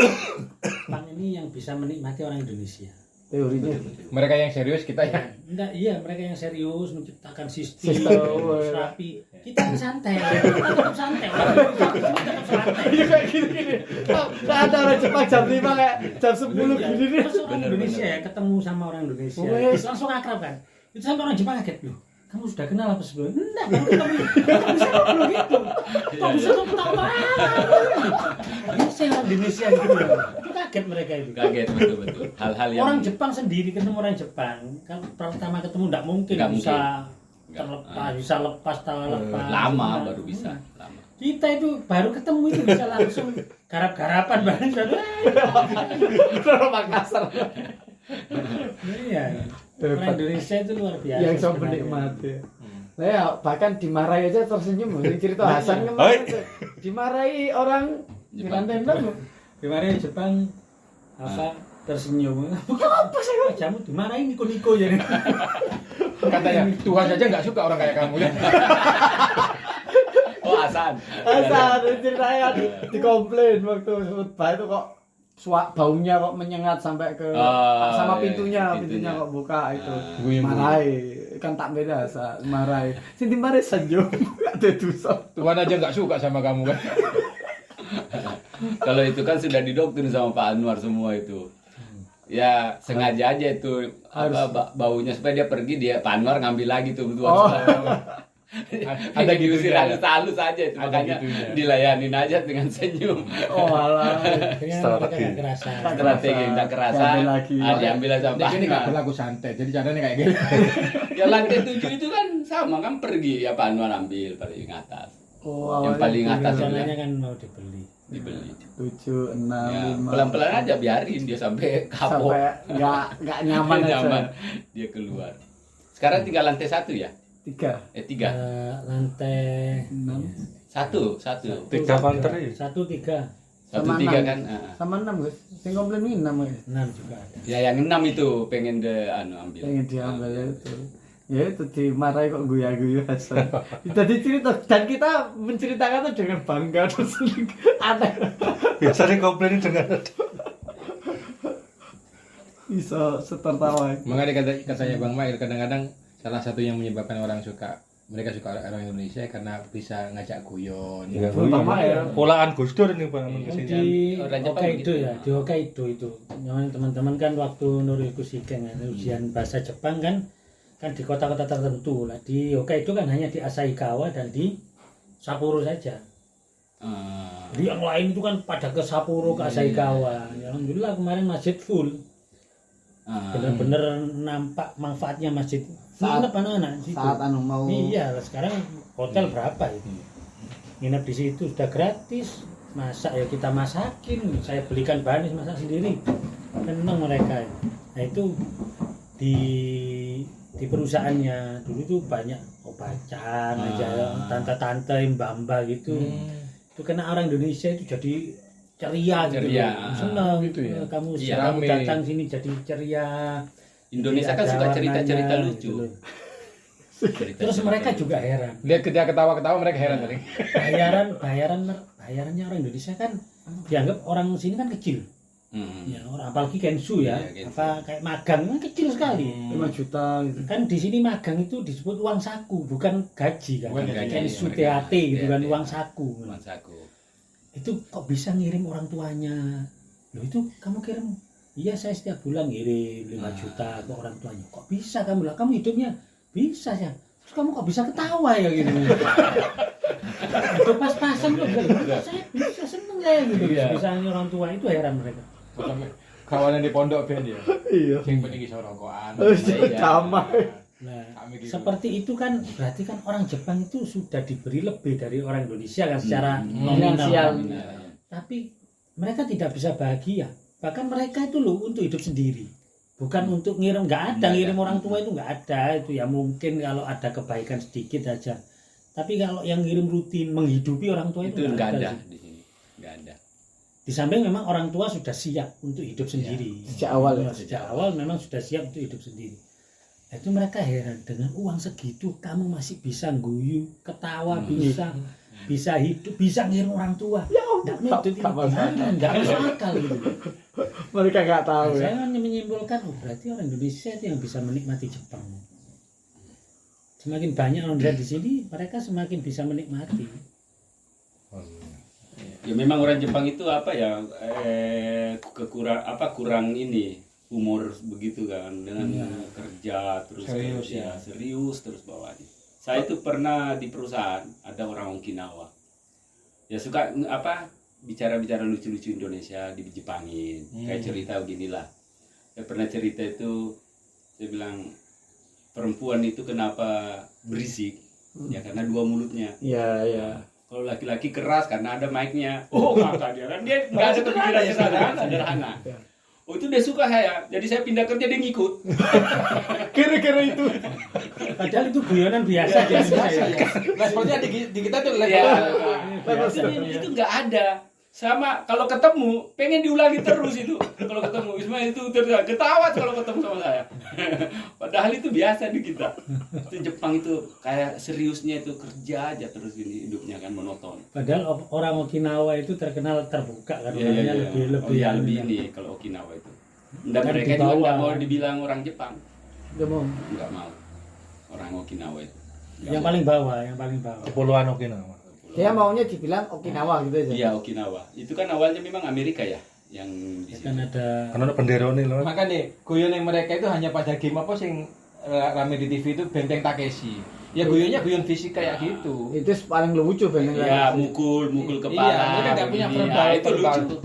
Speaker 5: Jepang ini yang bisa menikmati orang Indonesia.
Speaker 1: teorinya.
Speaker 3: Mereka yang serius, kita yang
Speaker 5: Enggak, iya mereka yang serius menciptakan sistem
Speaker 1: Sistem,
Speaker 5: rapi. Kita yang santai, kita tetap santai. Orang Indonesia tetap santai.
Speaker 1: Iya kayak gini-gini. Nggak ada orang Jepang jam 5 kayak jam 10 gini nih.
Speaker 5: Terus orang Indonesia ya ketemu sama orang Indonesia,
Speaker 1: Wes.
Speaker 5: langsung akrab kan. Itu sampai orang Jepang kaget loh. Kamu sudah kenal apa sebelumnya? Enggak, kamu ketemu. Kamu bisa ngobrol gitu. Kamu bisa ketawa. Bisa orang Indonesia gitu. Itu kaget mereka itu.
Speaker 2: Kaget betul. Hal-hal yang
Speaker 5: Orang Jepang sendiri ketemu orang Jepang, kan pertama ketemu enggak mungkin
Speaker 2: Nggak
Speaker 5: bisa
Speaker 2: mungkin.
Speaker 5: terlepas, bisa lepas tawa lepas.
Speaker 2: lama baru bisa. Lama.
Speaker 5: Kita itu baru ketemu itu bisa langsung garap-garapan banget.
Speaker 1: Orang Makassar.
Speaker 5: Iya. Orang Indonesia itu luar biasa.
Speaker 1: Yang so
Speaker 5: sebenarnya.
Speaker 1: menikmati. Saya bahkan dimarahi aja tersenyum. Ini cerita Hasan kemarin tuh. Dimarahi orang di lantai 6.
Speaker 5: Kemarin Jepang apa tersenyum. Apa sih kamu dimarahin niko-niko ya.
Speaker 3: katanya Tuhan saja nggak suka orang kayak kamu ya.
Speaker 2: Oh, Hasan.
Speaker 1: Hasan ceritanya dikomplain waktu khutbah itu kok baunya kok menyengat sampai ke sama pintunya kok buka itu. Marahi kan tak beda marahi. Sing dimarahi senyum ada dosa.
Speaker 3: Tuhan aja nggak suka sama kamu kan.
Speaker 2: Kalau itu kan sudah didoktrin sama Pak Anwar semua itu. Ya sengaja aja itu baunya supaya dia pergi, dia Pak Anwar ngambil lagi tuh betul. Ada diusir halus-halus aja itu, makanya dilayanin aja dengan senyum.
Speaker 1: Oh alah.
Speaker 5: Strategi. Kerasa.
Speaker 2: Strategi tak kerasa. Diambil aja Pak
Speaker 3: Ini nggak
Speaker 2: Anwar.
Speaker 3: berlaku santai, jadi caranya kayak gini.
Speaker 2: Ya lantai 7 itu kan sama kan pergi ya Pak Anwar ambil paling atas.
Speaker 1: Oh,
Speaker 2: Yang paling atas
Speaker 5: Rencananya kan mau dibeli.
Speaker 2: dibeli.
Speaker 1: 7, 6,
Speaker 2: Ya,
Speaker 1: 5.
Speaker 2: pelan-pelan aja biarin dia sampai kapok.
Speaker 1: Sampai nggak nyaman aja.
Speaker 2: Dia keluar. Sekarang tinggal lantai 1 ya?
Speaker 1: 3,
Speaker 2: 3.
Speaker 5: Lantai
Speaker 1: 6.
Speaker 2: Satu.
Speaker 4: 3 panteri.
Speaker 5: 1, 3,
Speaker 2: 1, 3 kan.
Speaker 1: Sama 6 guys. Sing komplain ini 6 guys.
Speaker 5: 6 juga ada.
Speaker 2: Ya yang 6 itu pengen ambil.
Speaker 1: Pengen diambil itu. Ya itu dimarahi kok guya-guyu Hasan. Tadi cerita dan kita menceritakan itu dengan bangga terus aneh.
Speaker 4: Biasanya komplain dengan
Speaker 1: Bisa setertawa.
Speaker 3: Makanya katanya Bang Mail kadang-kadang salah satu yang menyebabkan mereka suka orang Indonesia karena bisa ngajak guyon.
Speaker 4: Ya,
Speaker 1: Terutama ya.
Speaker 4: polaan Gus Dur ini Bang kesini.
Speaker 5: Di
Speaker 2: Orang Jepang
Speaker 5: Hokkaido
Speaker 2: begitu.
Speaker 5: ya, di Hokkaido itu. Yang teman-teman kan waktu Noriku Shiken kan, ujian bahasa Jepang kan di kota-kota tertentu lah. Di Hokkaido kan hanya di Asahikawa dan di Sapporo saja. Jadi yang lain itu kan pada ke Sapporo, ke Asahikawa. Ya, alhamdulillah kemarin masjid full. Bener-bener nampak manfaatnya masjid. Nginep anak-anak di situ.
Speaker 1: Saat mau
Speaker 5: Iya, sekarang hotel berapa itu? Nginep di situ sudah gratis. Masak ya kita masakin, saya belikan bahan masak sendiri. Tenang mereka. Nah itu di perusahaannya dulu tuh banyak obacan aja, tante-tante, mbak-mbak gitu. Itu karena orang Indonesia itu jadi ceria gitu. Senang
Speaker 3: gitu ya.
Speaker 5: Kamu
Speaker 2: Iya,
Speaker 5: kamu
Speaker 3: rame.
Speaker 5: datang sini jadi ceria.
Speaker 2: Indonesia kan
Speaker 5: Ada
Speaker 2: suka cerita-cerita
Speaker 5: warnanya,
Speaker 2: lucu.
Speaker 5: gitu. Terus mereka juga heran.
Speaker 3: Lihat ketika ketawa-ketawa mereka heran tadi.
Speaker 5: Bayarannya orang Indonesia kan dianggap orang sini kan kecil. Ya, orang apalagi Kensu ya,
Speaker 2: Iya, Kensu.
Speaker 5: apa kayak magang kan kecil sekali.
Speaker 1: 5 juta gitu.
Speaker 5: Kan di sini magang itu disebut uang saku, bukan gaji kan.
Speaker 2: Bukan gaji,
Speaker 5: Kensu
Speaker 2: mereka.
Speaker 5: THT gitu kan,
Speaker 2: THT.
Speaker 5: uang saku.
Speaker 2: Mas aku.
Speaker 5: Itu kok bisa ngirim orang tuanya? Loh itu kamu kirim? Iya saya setiap bulan ngirim 5 juta ke orang tuanya. Kok bisa kamu lah? Kamu hidupnya bisa ya. Terus kamu kok bisa ketawa ya gitu? Itu pas-pasan tuh. Saya bisa seneng ya gitu. Bisa orang tua itu heran mereka.
Speaker 3: Kawanan di pondok ben ya.
Speaker 1: Iya.
Speaker 3: Sing penting iso rokokan.
Speaker 1: Damai.
Speaker 5: Nah,
Speaker 3: Kami gitu.
Speaker 5: seperti itu kan berarti kan orang Jepang itu sudah diberi lebih dari orang Indonesia kan secara
Speaker 1: Finansial.
Speaker 5: Tapi mereka tidak bisa bahagia. Bahkan mereka itu loh untuk hidup sendiri. Bukan untuk ngirim, nggak ada
Speaker 2: Nggak
Speaker 5: ngirim
Speaker 2: ada.
Speaker 5: orang tua itu nggak ada. Itu ya mungkin kalau ada kebaikan sedikit aja. Tapi kalau yang ngirim rutin menghidupi orang tua itu
Speaker 2: Itu nggak ada
Speaker 5: sih.
Speaker 2: di sini. Nggak ada.
Speaker 5: Di samping memang orang tua sudah siap untuk hidup sendiri.
Speaker 1: Sejak awal ya.
Speaker 5: Sejak awal memang sudah siap untuk hidup sendiri. Itu mereka heran dengan uang segitu kamu masih bisa guyu, ketawa bisa hidup, bisa ngirim orang tua. Nggak masuk akal gitu.
Speaker 1: Mereka nggak tahu ya.
Speaker 5: Saya hanya menyimpulkan, berarti orang Indonesia itu yang bisa menikmati Jepang. Semakin banyak orang di sini, mereka semakin bisa menikmati.
Speaker 2: Ya memang orang Jepang itu apa ya kurang ini umur begitu kan dengan kerja terus
Speaker 3: Serius,
Speaker 2: ya serius terus bawaannya. Saya itu pernah di perusahaan ada orang Okinawa. Ya suka bicara-bicara lucu-lucu Indonesia di Jepangin. Kayak cerita beginilah. Saya pernah cerita itu saya bilang perempuan itu kenapa berisik? Ya karena dua mulutnya.
Speaker 1: Iya, iya.
Speaker 2: Kalau laki-laki keras karena ada mic-nya. Oh, kakak dia kan dia nggak ada kepikiran ke sana, sederhana. Oh itu dia suka saya. Jadi saya pindah kerja dia ngikut.
Speaker 1: Kira-kira itu.
Speaker 5: Padahal itu guyonan biasa di Indonesia.
Speaker 3: Levelnya di kita tuh level.
Speaker 2: Ya, itu nggak ada. Sama kalau ketemu pengen diulangi terus itu. Kalau ketemu Ismail itu terus ketawa kalau ketemu sama saya. Padahal itu biasa di kita. Itu Jepang itu kayak seriusnya itu kerja aja terus ini hidupnya kan monoton.
Speaker 5: Padahal orang Okinawa itu terkenal terbuka kan, orangnya lebih
Speaker 2: lebih ini kalau Okinawa itu. Dan
Speaker 5: Kan
Speaker 2: mereka
Speaker 5: di
Speaker 2: juga
Speaker 5: bawah.
Speaker 2: nggak mau dibilang orang Jepang.
Speaker 1: Nggak mau.
Speaker 2: Nggak mau. Orang Okinawa itu. Nggak
Speaker 5: yang
Speaker 2: mau.
Speaker 5: paling bawah.
Speaker 4: Kepulauan Okinawa.
Speaker 1: Dia maunya dibilang Okinawa gitu aja.
Speaker 2: Iya Okinawa. Itu kan awalnya memang Amerika ya yang di
Speaker 5: Ya
Speaker 2: situ.
Speaker 5: kan ada
Speaker 4: Karena ada bendera nih loh.
Speaker 3: Makanya guyon yang mereka itu hanya pada game apa sing rame di TV itu Benteng Takeshi. Ya guyonnya guyon fisik kayak gitu.
Speaker 1: Itu paling lucu bener.
Speaker 2: Iya, mukul kepala.
Speaker 3: Iya, mereka nggak punya
Speaker 2: begini.
Speaker 3: verbal,
Speaker 2: itu
Speaker 3: verbal.
Speaker 2: lucu.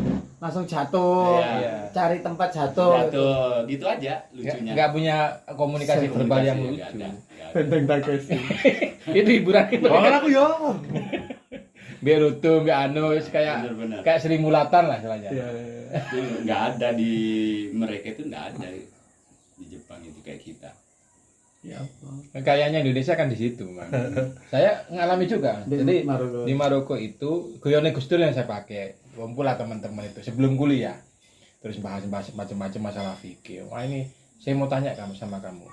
Speaker 1: Langsung jatuh,
Speaker 2: Iya.
Speaker 1: cari tempat jatuh.
Speaker 2: Jatuh, gitu aja lucunya.
Speaker 3: Nggak punya komunikasi verbal yang lucu.
Speaker 2: Nggak ada, nggak ada.
Speaker 1: Benteng Takeshi.
Speaker 3: Itu hiburan
Speaker 4: Banget aku ya.
Speaker 3: biar utuh, biar anu kayak
Speaker 2: Benar-benar.
Speaker 3: kayak Sri Mulatan lah istilahnya.
Speaker 1: Iya.
Speaker 2: Itu nggak ada di mereka itu nggak ada di Jepang itu kayak kita.
Speaker 1: Ya apa?
Speaker 3: Kayaknya Indonesia kan di situ, Bang. Saya ngalami juga. Jadi
Speaker 1: Maroko.
Speaker 3: di Maroko itu guyonnya Gus Dur yang saya pakai. Kumpul lah teman-teman itu sebelum kuliah. Terus bahas macam-macam masalah fikih. Wah ini saya mau tanya sama kamu.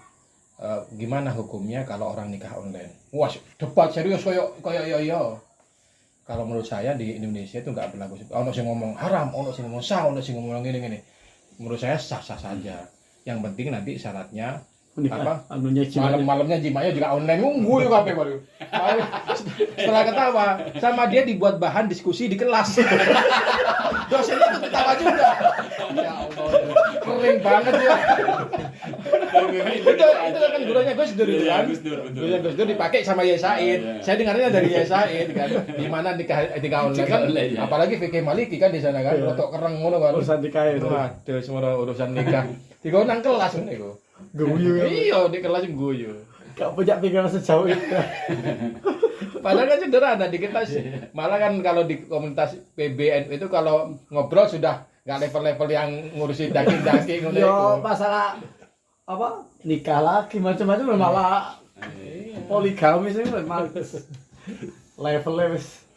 Speaker 3: Gimana hukumnya kalau orang nikah online? Wah, debat serius koyo yo. Kalau menurut saya di Indonesia itu nggak berlaku. Ono sing ngomong haram, ono sing ngomong sah, ono sing ngomong gini. Menurut saya sah-sah saja. Yang penting nanti syaratnya apa?
Speaker 1: Anunya
Speaker 3: Malam-malamnya jimanya juga online nunggu yuk kabeh baru. Setelah ketawa sama dia dibuat bahan diskusi di kelas. Dosennya tuh ketawa juga. Ya Allah, keren banget ya. Itu kan gurunya Gus Dur itu kan.
Speaker 2: Gus Dur, betul.
Speaker 3: Gurunya Gus Dur dipakai sama Yai Said.
Speaker 2: Iya.
Speaker 3: Saya dengarnya dari Yai Said kan. Di mana nikah online kan.
Speaker 2: online, ya.
Speaker 3: Apalagi Fikih Maliki kan di sana kan.
Speaker 1: Iya.
Speaker 3: Rotok kereng ngono kan.
Speaker 1: urusan nikah itu.
Speaker 3: Waduh, semua urusan nikah. Digo nang kelas ngono iku.
Speaker 1: Guyu ya.
Speaker 3: Iya, di kelas guyu.
Speaker 1: Gak punya pikiran sejauh itu.
Speaker 3: Padahal kan sederhana di kita malah kan kalau di komunitas PBN itu kalau ngobrol sudah nggak level-level yang ngurusin daging-daging ngono
Speaker 1: Yo
Speaker 3: iku.
Speaker 1: masalah apa nikah lagi macam-macam malah poligamis itu memang levelnya wis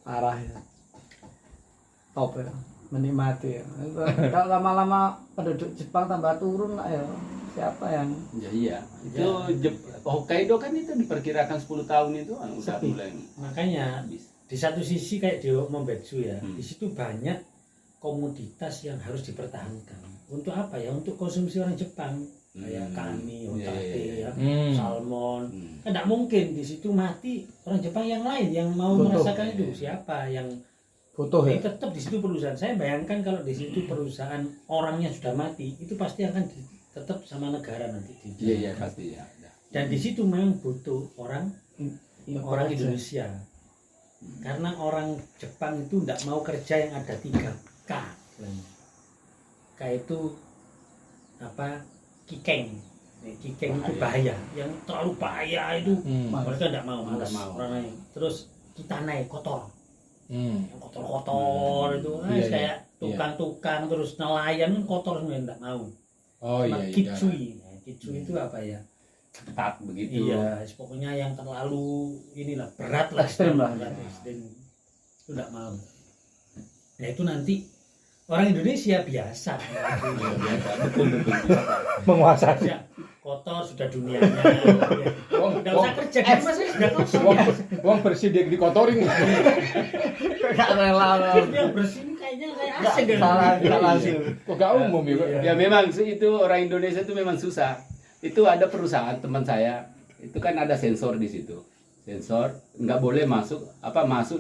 Speaker 1: parah ya. Top ya. Menikmati ya. Kalau lama-lama penduduk Jepang tambah turun lah ya. Siapa yang
Speaker 2: Ya iya. Itu Hokkaido kan itu diperkirakan 10 tahun itu udah
Speaker 1: Sepi.
Speaker 2: mulai
Speaker 5: makanya
Speaker 2: habis.
Speaker 5: di satu sisi kayak di Mombetsu ya,
Speaker 2: Hmm.
Speaker 5: di situ banyak komoditas yang harus dipertahankan. Untuk apa ya? Untuk konsumsi orang Jepang kayak kani, hotate, ya, salmon. Kan tidak mungkin di situ mati orang Jepang yang lain yang mau
Speaker 1: Betul.
Speaker 5: merasakan itu. Siapa yang
Speaker 1: butuh ya?
Speaker 5: tetap di situ perusahaan. Saya bayangkan kalau di situ perusahaan orangnya sudah mati, itu pasti akan tetap sama negara nanti.
Speaker 2: Iya pasti ya.
Speaker 5: Dan di situ memang butuh orang Indonesia. Karena orang Jepang itu tidak mau kerja yang ada 3K. K itu apa? Kikeng. Kikeng itu bahaya. Yang terlalu bahaya itu mereka tidak mau.
Speaker 2: Nggak
Speaker 5: Malas.
Speaker 2: mau.
Speaker 5: Orang lain. Terus kita naik kotor. yang kotor-kotor itu
Speaker 3: Iya,
Speaker 5: kayak tukang-tukang terus nelayan kan kotor semua enggak mau.
Speaker 3: Oh
Speaker 5: Sama
Speaker 3: iya,
Speaker 5: kitsui. Nah, kitsui itu apa ya?
Speaker 2: ketat begitu.
Speaker 5: Iya, pokoknya yang terlalu inilah berat lah,
Speaker 1: Ekstrim lah.
Speaker 5: berat, ekstrim. Itu enggak mau. Nah, itu nanti orang Indonesia biasa.
Speaker 4: Menguasai.
Speaker 5: Ya, kotor sudah dunianya. Enggak usah kerja di rumah saya sudah kosong.
Speaker 3: Uang bersih dia dikotorin.
Speaker 1: Gak rela.
Speaker 5: Yang bersih ini kayaknya kayak asing kan.
Speaker 1: Salah langsung.
Speaker 3: Kok gak umum ya?
Speaker 2: Ya memang itu orang Indonesia itu memang susah. Itu ada perusahaan teman saya, itu kan ada sensor di situ. Sensor nggak boleh masuk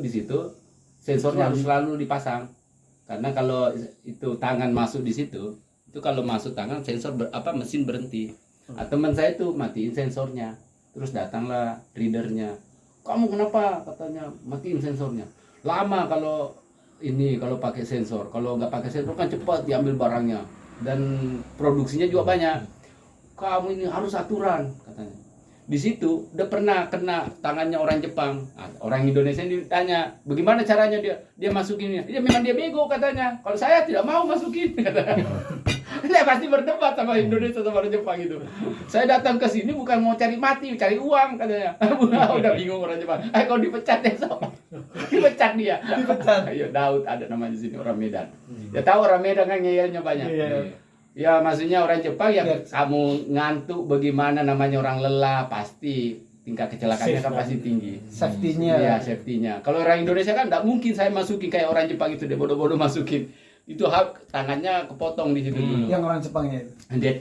Speaker 2: di situ, sensornya harus selalu dipasang. Karena kalau itu tangan masuk di situ, itu kalau masuk tangan sensor mesin berhenti. Nah, teman saya itu matiin sensornya. Terus datanglah readernya. "Kamu kenapa?" katanya, "matiin sensornya." Lama kalau pakai sensor. Kalau nggak pakai sensor kan cepat diambil barangnya dan produksinya juga banyak. "Kamu ini harus aturan," katanya. Di situ udah pernah kena tangannya orang Jepang. Nah, orang Indonesia ditanya, "Bagaimana caranya dia masukinnya?" "Ya memang dia bego," katanya. "Kalau saya tidak mau masukin," katanya. Dia pasti berdebat sama Indonesia sama orang Jepang itu. "Saya datang ke sini bukan mau cari mati, cari uang," katanya. Udah bingung orang Jepang. Kau dipecat ya sob. Dipecat dia.
Speaker 1: Dipecat.
Speaker 2: Ayo Daud ada namanya di sini orang Medan. Ya tahu orang Medan kan ngeyelnya banyak. Ya maksudnya orang Jepang yang kamu ngantuk bagaimana namanya orang lelah pasti tingkat kecelakaannya kan pasti tinggi.
Speaker 1: Safety-nya.
Speaker 2: Ya safety-nya. Kalau orang Indonesia kan enggak mungkin saya masukin kayak orang Jepang itu dia bodoh-bodoh masukin. Itu tangannya kepotong di situ dulu.
Speaker 1: Yang orang Jepangnya itu.
Speaker 2: Dia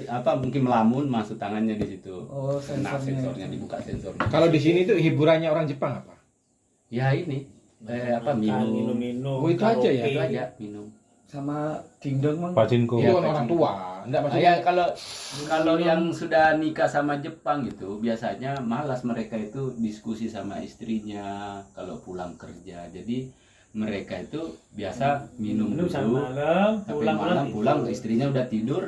Speaker 2: mungkin melamun masuk tangannya di situ.
Speaker 1: Oh,
Speaker 2: Kena
Speaker 1: sensornya.
Speaker 2: sensornya dibuka sensornya.
Speaker 3: Kalau di sini tuh hiburannya orang Jepang apa?
Speaker 2: Ya ini minum.
Speaker 5: minum.
Speaker 3: Oh, itu aja ya?
Speaker 2: Itu aja minum.
Speaker 1: Sama dingdong mang.
Speaker 4: Pachinko.
Speaker 3: Itu
Speaker 2: Iya,
Speaker 3: kan orang tua, enggak maksudnya.
Speaker 2: Ya kalau yang sudah nikah sama Jepang gitu biasanya malas mereka itu diskusi sama istrinya kalau pulang kerja. Jadi mereka itu biasa minum dulu
Speaker 5: sampai malam,
Speaker 2: sampai pulang istrinya udah tidur.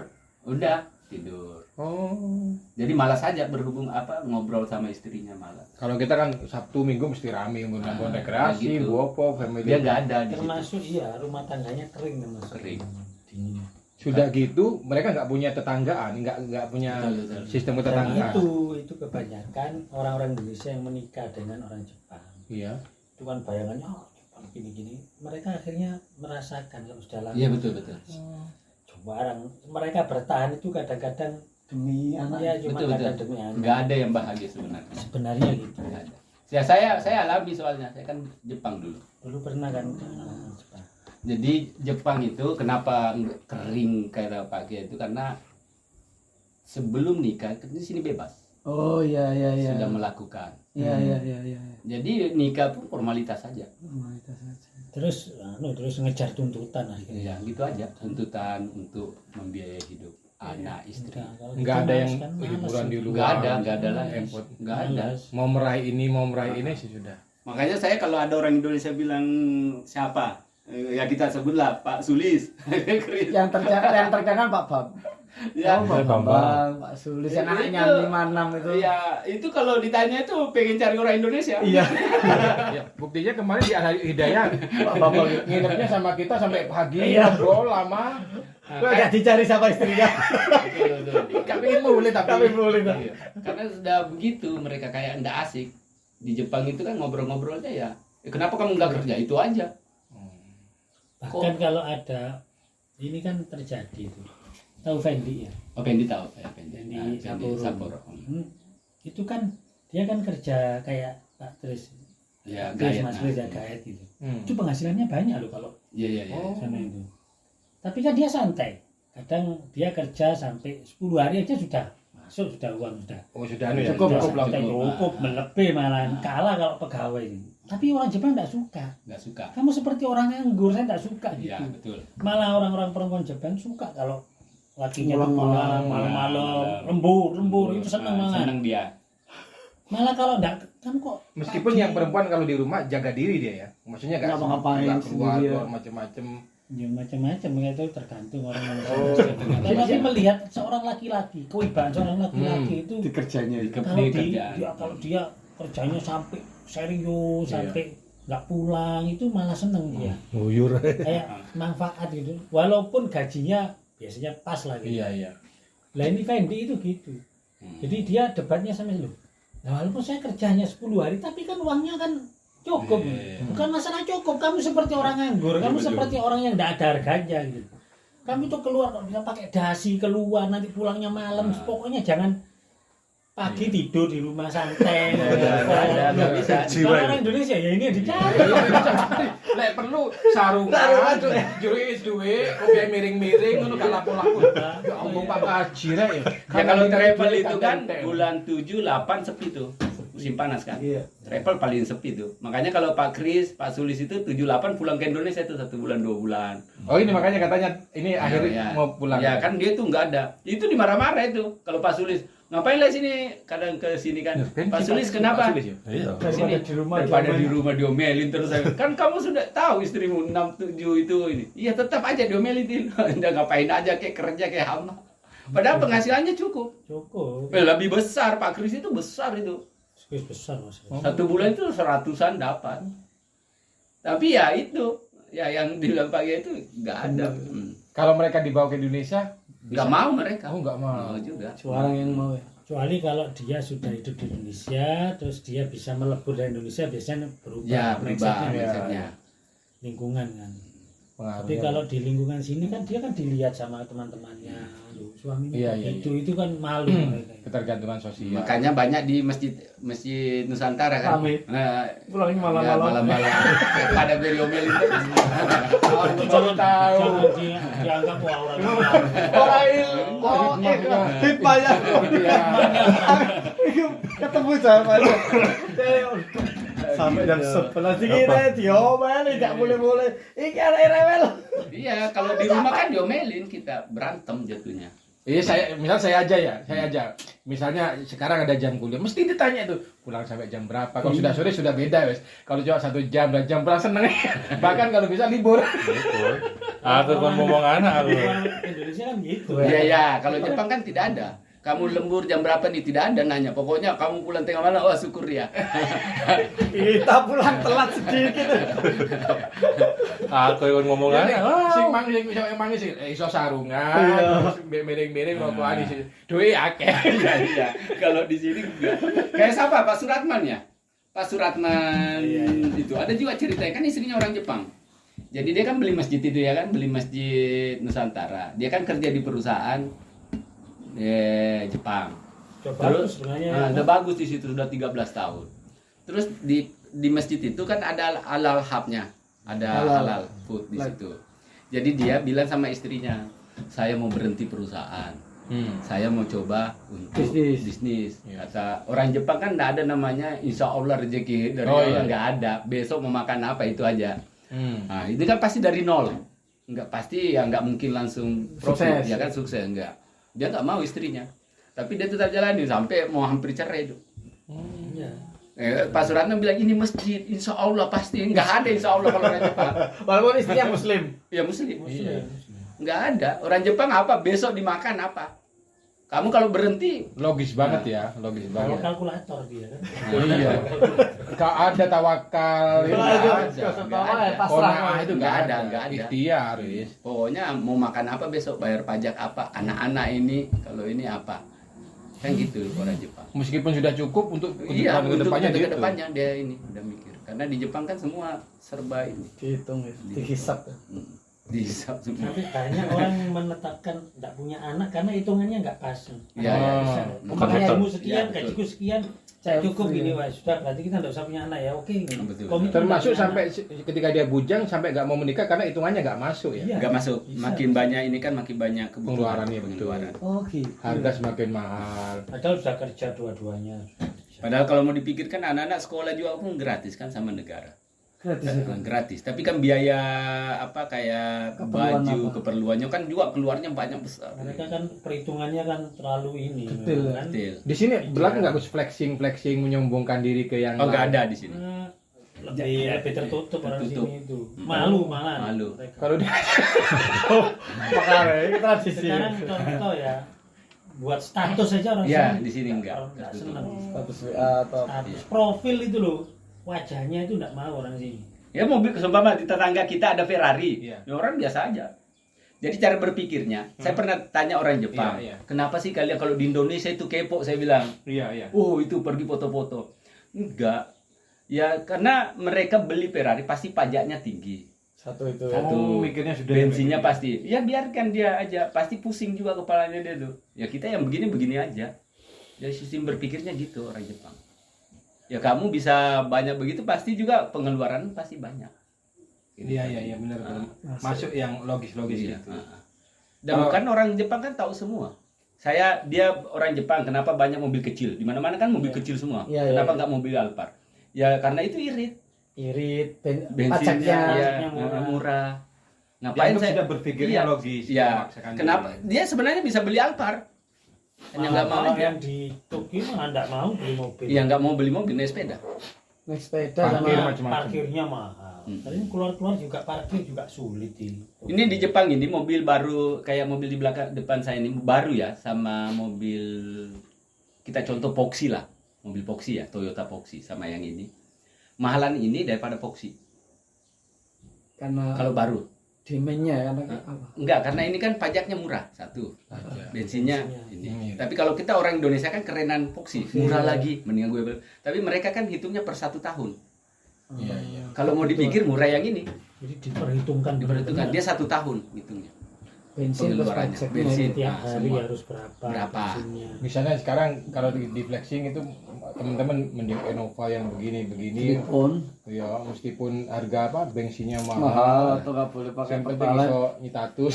Speaker 3: Oh.
Speaker 2: Jadi malas aja ngobrol sama istrinya malas.
Speaker 3: Kalau kita kan Sabtu Minggu mesti rame ngundang rekreasi,
Speaker 2: gitu.
Speaker 3: bopo, family.
Speaker 2: Dia nggak ada di situ.
Speaker 5: termasuk rumah tangganya kering termasuk.
Speaker 2: Kering.
Speaker 5: Dingin.
Speaker 3: Sudah gitu, mereka nggak punya tetanggaan, nggak punya
Speaker 2: Betul.
Speaker 3: sistem
Speaker 5: Dan
Speaker 3: tetanggaan.
Speaker 5: itu kebanyakan orang-orang Indonesia yang menikah dengan orang Jepang.
Speaker 3: Iya.
Speaker 5: Itu kan bayangannya Jepang gini-gini. Mereka akhirnya merasakan kalau sudah lama.
Speaker 2: Iya betul.
Speaker 5: Barang mereka bertahan itu kadang-kadang
Speaker 1: Demi anak.
Speaker 5: ya cuma
Speaker 2: Betul.
Speaker 5: kadang demi anak.
Speaker 2: Nggak ada yang bahagia sebenarnya.
Speaker 5: Sebenarnya gitu.
Speaker 2: Nggak ada. Ya saya alami soalnya saya kan Jepang dulu.
Speaker 5: Dulu pernah kan Jepang.
Speaker 2: Jadi Jepang itu kenapa kering kayak Pak Kia itu karena sebelum nikah di sini bebas.
Speaker 1: Oh iya.
Speaker 2: Sudah melakukan.
Speaker 1: Iya.
Speaker 2: Jadi nikah pun formalitas saja.
Speaker 1: Formalitas saja.
Speaker 5: Terus ngejar tuntutan akhirnya.
Speaker 2: Ya gitu aja tuntutan untuk membiayai hidup anak istri.
Speaker 3: Nggak ada yang hiburan di luar.
Speaker 2: Nggak ada lah.
Speaker 3: Empot.
Speaker 2: Nggak ada.
Speaker 3: Mau meraih ini sih sudah.
Speaker 2: Makanya saya kalau ada orang Indonesia bilang siapa, ya kita sebutlah Pak Sulis.
Speaker 1: Yang terkenal Pak Bab.
Speaker 2: Ya,
Speaker 1: Pak Bambang, Pak Sulis, yang anaknya 56 itu.
Speaker 2: Ya, itu kalau ditanya itu pengen cari orang Indonesia.
Speaker 1: Iya.
Speaker 3: Ya, buktinya kemarin di Al Hidayah
Speaker 1: Pak Bambang.
Speaker 3: nginepnya sama kita sampai pagi,
Speaker 1: Iya.
Speaker 3: ngobrol lama.
Speaker 1: Gak dicari sama istrinya.
Speaker 3: Kami ingin mulai tapi
Speaker 2: Iya. Karena sudah begitu mereka kayak ndak asik. Di Jepang itu kan ngobrol-ngobrolnya ya. Kenapa kamu nggak kerja itu aja?
Speaker 5: Bahkan kalau ada ini kan terjadi itu. Tahu Fendi ya?
Speaker 2: Oh, Fendi tahu ya, Fendi.
Speaker 5: Fendi
Speaker 2: Sapporo.
Speaker 5: Itu kan dia kan kerja kayak Pak Tris.
Speaker 2: Ya,
Speaker 5: Tris
Speaker 2: gaet.
Speaker 5: Mas Tris ya gaet itu. Itu penghasilannya banyak loh kalau
Speaker 2: Iya.
Speaker 5: sana itu. Tapi kan dia santai. Kadang dia kerja sampai 10 hari aja sudah masuk, sudah uang sudah.
Speaker 3: Oh, sudah ya.
Speaker 1: Cukup
Speaker 5: Sudah
Speaker 1: lah.
Speaker 5: cukup melebih malah kalah kalau pegawai ini. Tapi orang Jepang tidak suka.
Speaker 2: Nggak suka.
Speaker 5: Kamu seperti orang nganggur, saya tidak suka
Speaker 2: Iya,
Speaker 5: gitu.
Speaker 2: betul.
Speaker 5: Malah orang-orang perempuan Jepang suka kalau lakinya tuh
Speaker 1: Pulang
Speaker 5: pulang malam-malam, lembur itu senang banget.
Speaker 2: Senang dia.
Speaker 5: Malah kalau enggak kan kok
Speaker 3: Meskipun
Speaker 5: pagi.
Speaker 3: yang perempuan kalau di rumah jaga diri dia ya. Maksudnya
Speaker 1: Nggak mau ngapain
Speaker 3: nggak keluar
Speaker 1: sendirian.
Speaker 3: macam-macam.
Speaker 5: ya macam-macam itu tergantung orang
Speaker 3: Oh,
Speaker 5: tapi melihat seorang laki-laki, kewibawaan seorang laki-laki itu
Speaker 1: Di kerjanya itu.
Speaker 5: kalau dia kerjanya sampai serius,
Speaker 3: Iya.
Speaker 5: sampai nggak pulang itu malah seneng dia.
Speaker 4: Nguyur.
Speaker 5: Kayak manfaat gitu. Walaupun gajinya biasanya pas lah gitu.
Speaker 4: Iya.
Speaker 5: Lah ini Fendi itu gitu. Jadi dia debatnya sama lu. Nah, walaupun saya kerjanya 10 hari tapi kan uangnya kan cukup. Bukan masalah cukup, kamu seperti orang nganggur, kamu seperti orang yang tidak ada harganya gitu. Kamu tuh keluar kalau bisa pakai dasi keluar nanti pulangnya malam, pokoknya jangan pagi tidur di rumah santai.
Speaker 2: Nggak bisa.
Speaker 5: Kalau orang Indonesia ya ini yang dicari.
Speaker 3: Lek perlu sarungan, jurus duwe, kopi miring-miring ngono gak lapo-lapo. Ya Allah Pak Haji rek ya.
Speaker 2: Ya kalau travel itu kan bulan 7, 8 sepi tuh. Musim panas kan.
Speaker 1: Iya.
Speaker 2: Travel paling sepi tuh. Makanya kalau Pak Kris, Pak Sulis itu 7, 8 pulang ke Indonesia itu 1 bulan 2 bulan.
Speaker 3: Oh ini makanya katanya ini akhirnya mau pulang.
Speaker 2: Ya kan dia tuh nggak ada. Itu dimarah-marah itu. Kalau Pak Sulis ngapain lah sini? Kadang ke sini kan. Pak Sulis kenapa?
Speaker 4: Iya.
Speaker 1: Daripada di rumah
Speaker 2: Daripada di rumah diomelin terus saya. Kan kamu sudah tahu istrimu 6, 7 itu ini. Iya tetap aja diomelin. Udah ngapain aja kayak kerja kayak hama. Padahal penghasilannya cukup.
Speaker 5: Cukup.
Speaker 2: Lebih besar Pak Kris itu besar itu.
Speaker 5: Besar Mas.
Speaker 2: 1 bulan itu 100-an dapat. Tapi ya itu, ya yang dibilang pagi itu nggak ada.
Speaker 3: Kalau mereka dibawa ke Indonesia,
Speaker 2: Nggak mau mereka.
Speaker 3: oh nggak mau.
Speaker 2: Mau juga.
Speaker 1: Orang yang mau ya.
Speaker 5: Kecuali kalau dia sudah hidup di Indonesia, terus dia bisa melebur dari Indonesia, biasanya berubah.
Speaker 2: Ya berubah
Speaker 5: mindsetnya,
Speaker 2: mindsetnya.
Speaker 5: lingkungan kan.
Speaker 3: Pengaruhnya.
Speaker 5: Tapi kalau di lingkungan sini kan dia kan dilihat sama teman-temannya, suaminya
Speaker 3: Iya.
Speaker 5: itu kan malu mereka.
Speaker 3: Ketergantungan sosial.
Speaker 2: Makanya banyak di masjid Nusantara kan.
Speaker 1: Rame.
Speaker 2: Nah,
Speaker 1: Pulangnya
Speaker 2: ya,
Speaker 1: malam-malam.
Speaker 2: malam-malam. Pada beli-omelin.
Speaker 5: Jangan dianggap wah orang
Speaker 1: Hipanya. Ketemu sama dia. Sampai jam 11 kita diomelin, nggak boleh-boleh. Iki arek rewel.
Speaker 2: Iya, kalau di rumah kan diomelin kita berantem jatuhnya.
Speaker 3: Iya saya aja. Misalnya sekarang ada jam kuliah, mesti ditanya tuh pulang sampai jam berapa. Kalau sudah sore sudah beda wes. Kalau cuma 1 jam, 2 jam pulang seneng. Bahkan kalau bisa libur.
Speaker 4: Aku kan ngomong anak aku.
Speaker 5: Indonesia kan gitu.
Speaker 2: Iya, ya. Kalau Jepang kan tidak ada. Kamu lembur jam berapa nih? Tidak ada nanya. Pokoknya kamu pulang tengah malam, wah syukur ya.
Speaker 1: Kita pulang telat sedikit.
Speaker 4: Aku kan ngomong anak.
Speaker 3: Sing mang sing iso sarungan, terus miring-miring rokokan di duwe akeh.
Speaker 2: Iya. Kalau di sini enggak. Kayak siapa? Pak Suratman ya? Pak Suratman itu ada juga ceritanya kan istrinya orang Jepang. Jadi dia kan beli masjid itu ya kan, beli masjid Nusantara. Dia kan kerja di perusahaan Jepang.
Speaker 5: Terus sebenarnya
Speaker 2: udah bagus di situ sudah 13 tahun. Terus di masjid itu kan ada halal hubnya, ada halal food di situ. Jadi dia bilang sama istrinya, saya mau berhenti perusahaan, saya mau coba untuk bisnis. Kata orang Jepang kan nggak ada namanya insya Allah rezeki dari Allah nggak ada. Besok mau makan apa itu aja. Nah itu kan pasti dari nol, nggak pasti ya nggak mungkin langsung profit, ya kan sukses enggak. Dia nggak mau istrinya, tapi dia tetap jalani sampai mau hampir cerai itu. Pak Suratno bilang ini masjid, insya Allah pasti nggak ada insya Allah kalau orang Jepang.
Speaker 1: Walaupun istrinya Muslim.
Speaker 2: Ya Muslim. Nggak ada. Orang Jepang apa? Besok dimakan apa? Kamu kalau berhenti,
Speaker 3: Logis banget ya, logis
Speaker 5: kalau
Speaker 3: banget.
Speaker 5: kalkulator dia kan.
Speaker 3: Iya. Gak ada tawakal,
Speaker 1: Nggak ada. Pasrah.
Speaker 3: itu
Speaker 2: nggak ada.
Speaker 3: Ikhtiar, wis.
Speaker 2: Pokoknya mau makan apa besok, bayar pajak apa, anak-anak ini, kalau ini apa. Kan gitu orang Jepang.
Speaker 3: Meskipun sudah cukup untuk
Speaker 2: Iya,
Speaker 3: ke
Speaker 2: untuk
Speaker 3: depannya
Speaker 2: ke
Speaker 3: gitu.
Speaker 2: depannya dia ini udah mikir. Karena di Jepang kan semua serba ini.
Speaker 1: Dihitung ya, dihisap.
Speaker 2: Dihisap semua.
Speaker 5: Tapi banyak orang yang menetapkan tidak punya anak karena hitungannya nggak pas.
Speaker 2: Iya,
Speaker 5: Pekerjaanmu
Speaker 2: Iya,
Speaker 5: sekian,
Speaker 2: betul.
Speaker 5: gajiku sekian, cukup ini wah sudah berarti kita nggak usah punya anak ya. Oke.
Speaker 2: Betul.
Speaker 5: Komitmen
Speaker 3: Termasuk
Speaker 5: punya
Speaker 3: sampai ketika dia bujang sampai nggak mau menikah karena hitungannya nggak masuk ya.
Speaker 5: Iya.
Speaker 2: Nggak masuk.
Speaker 5: Bisa.
Speaker 2: Makin banyak ini kan makin banyak kebutuhan.
Speaker 3: Pengeluarannya, betul.
Speaker 1: Oh gitu.
Speaker 3: Harga semakin mahal.
Speaker 5: Padahal sudah kerja dua-duanya.
Speaker 2: Padahal kalau mau dipikirkan anak-anak sekolah juga pun gratis kan sama negara.
Speaker 1: Gratis itu.
Speaker 2: Gratis. Tapi kan biaya apa kayak
Speaker 1: Keperluan
Speaker 2: baju,
Speaker 1: apa?
Speaker 2: keperluannya kan juga keluarnya banyak besar.
Speaker 5: Mereka kan perhitungannya kan terlalu ini.
Speaker 1: Detail,
Speaker 5: kan.
Speaker 2: Detail.
Speaker 3: Di sini berlaku nggak Gus flexing menyombongkan diri ke yang
Speaker 2: Oh nggak
Speaker 3: lain?
Speaker 2: ada di sini.
Speaker 5: Lebih tertutup orang
Speaker 2: Tertutup.
Speaker 5: sini itu. Malu malah.
Speaker 2: Malu.
Speaker 5: Mereka.
Speaker 3: Kalau dia
Speaker 1: Makanya ini tradisi.
Speaker 5: Sekarang contoh ya, buat status saja orang
Speaker 2: Ya,
Speaker 5: sini
Speaker 2: di sini enggak.
Speaker 5: nggak
Speaker 2: Tertutup.
Speaker 5: senang.
Speaker 1: Status WA atau
Speaker 5: Status profil itu loh, wajahnya itu enggak mau orang sini.
Speaker 2: Ya mobil seumpama di tetangga kita ada Ferrari,
Speaker 3: Iya.
Speaker 2: ya orang biasa aja. Jadi cara berpikirnya, saya pernah tanya orang Jepang,
Speaker 3: Iya, iya.
Speaker 2: kenapa sih kalian kalau di Indonesia itu kepo? Saya bilang,
Speaker 3: Iya.
Speaker 2: oh itu pergi foto-foto. Enggak, ya karena mereka beli Ferrari pasti pajaknya tinggi.
Speaker 1: Satu itu.
Speaker 3: Oh, mikirnya sudah
Speaker 2: Bensinnya
Speaker 3: begitu.
Speaker 2: pasti, ya biarkan dia aja, pasti pusing juga kepalanya dia tuh. Ya kita yang begini-begini aja. Jadi sistem berpikirnya gitu orang Jepang. Ya kamu bisa banyak begitu, pasti juga pengeluaran pasti banyak.
Speaker 3: Iya benar. Masuk yang logis-logis
Speaker 2: Iya.
Speaker 3: gitu.
Speaker 2: Dan bukan orang Jepang kan tahu semua. Dia orang Jepang, kenapa banyak mobil kecil? Di mana-mana kan mobil kecil semua.
Speaker 1: Iya,
Speaker 2: Kenapa
Speaker 1: iya.
Speaker 2: nggak mobil Alphard? Ya karena itu irit.
Speaker 1: Irit,
Speaker 2: Bensinnya
Speaker 1: pajaknya.
Speaker 2: murah.
Speaker 3: Dia
Speaker 2: Ngapain saya
Speaker 3: sudah berpikirnya
Speaker 2: Iya.
Speaker 3: logis.
Speaker 2: Iya.
Speaker 3: memaksakan
Speaker 2: Kenapa?
Speaker 3: diri.
Speaker 2: Dia sebenarnya bisa beli Alphard. Hanya nggak mau
Speaker 5: Kalau
Speaker 2: aja.
Speaker 5: yang di Tokyo mah enggak mau beli mobil.
Speaker 2: Iya nggak mau beli mobil, naik sepeda.
Speaker 1: Naik sepeda
Speaker 3: Parkir
Speaker 1: sama
Speaker 3: macam-macam.
Speaker 5: Parkirnya mahal. Tapi keluar-keluar juga parkir juga sulit ini.
Speaker 2: Ini di Jepang ini mobil baru kayak mobil di belakang depan saya ini baru ya, sama mobil kita contoh Foxy lah, mobil Foxy ya, Toyota Foxy sama yang ini. Mahalan ini daripada Foxy
Speaker 1: karena
Speaker 2: kalau baru.
Speaker 1: demandnya karena apa?
Speaker 2: Enggak, karena ini kan pajaknya murah satu. Bensinnya ini. Tapi kalau kita orang Indonesia kan kerenan Foxy, murah lagi, mendingan gue beli. Tapi mereka kan hitungnya per 1 tahun.
Speaker 3: Iya.
Speaker 2: Kalau mau dipikir murah yang ini,
Speaker 5: Jadi diperhitungkan
Speaker 2: diperhitungkan dia 1 tahun hitungnya.
Speaker 1: Bensin plus
Speaker 2: Pengeluarannya,
Speaker 1: pajaknya.
Speaker 2: bensin.
Speaker 5: tiap
Speaker 2: Nah,
Speaker 5: hari
Speaker 2: semua.
Speaker 5: harus berapa?
Speaker 2: Berapa?
Speaker 5: bensinnya.
Speaker 3: Misalnya sekarang kalau di flexing itu teman-teman mending Innova yang begini-begini.
Speaker 1: Telepon
Speaker 3: Ya, meskipun harga bensinnya
Speaker 1: mahal
Speaker 3: mahal.
Speaker 1: atau nggak boleh pakai
Speaker 3: Yang penting
Speaker 1: pertalite.
Speaker 3: iso nyitatus.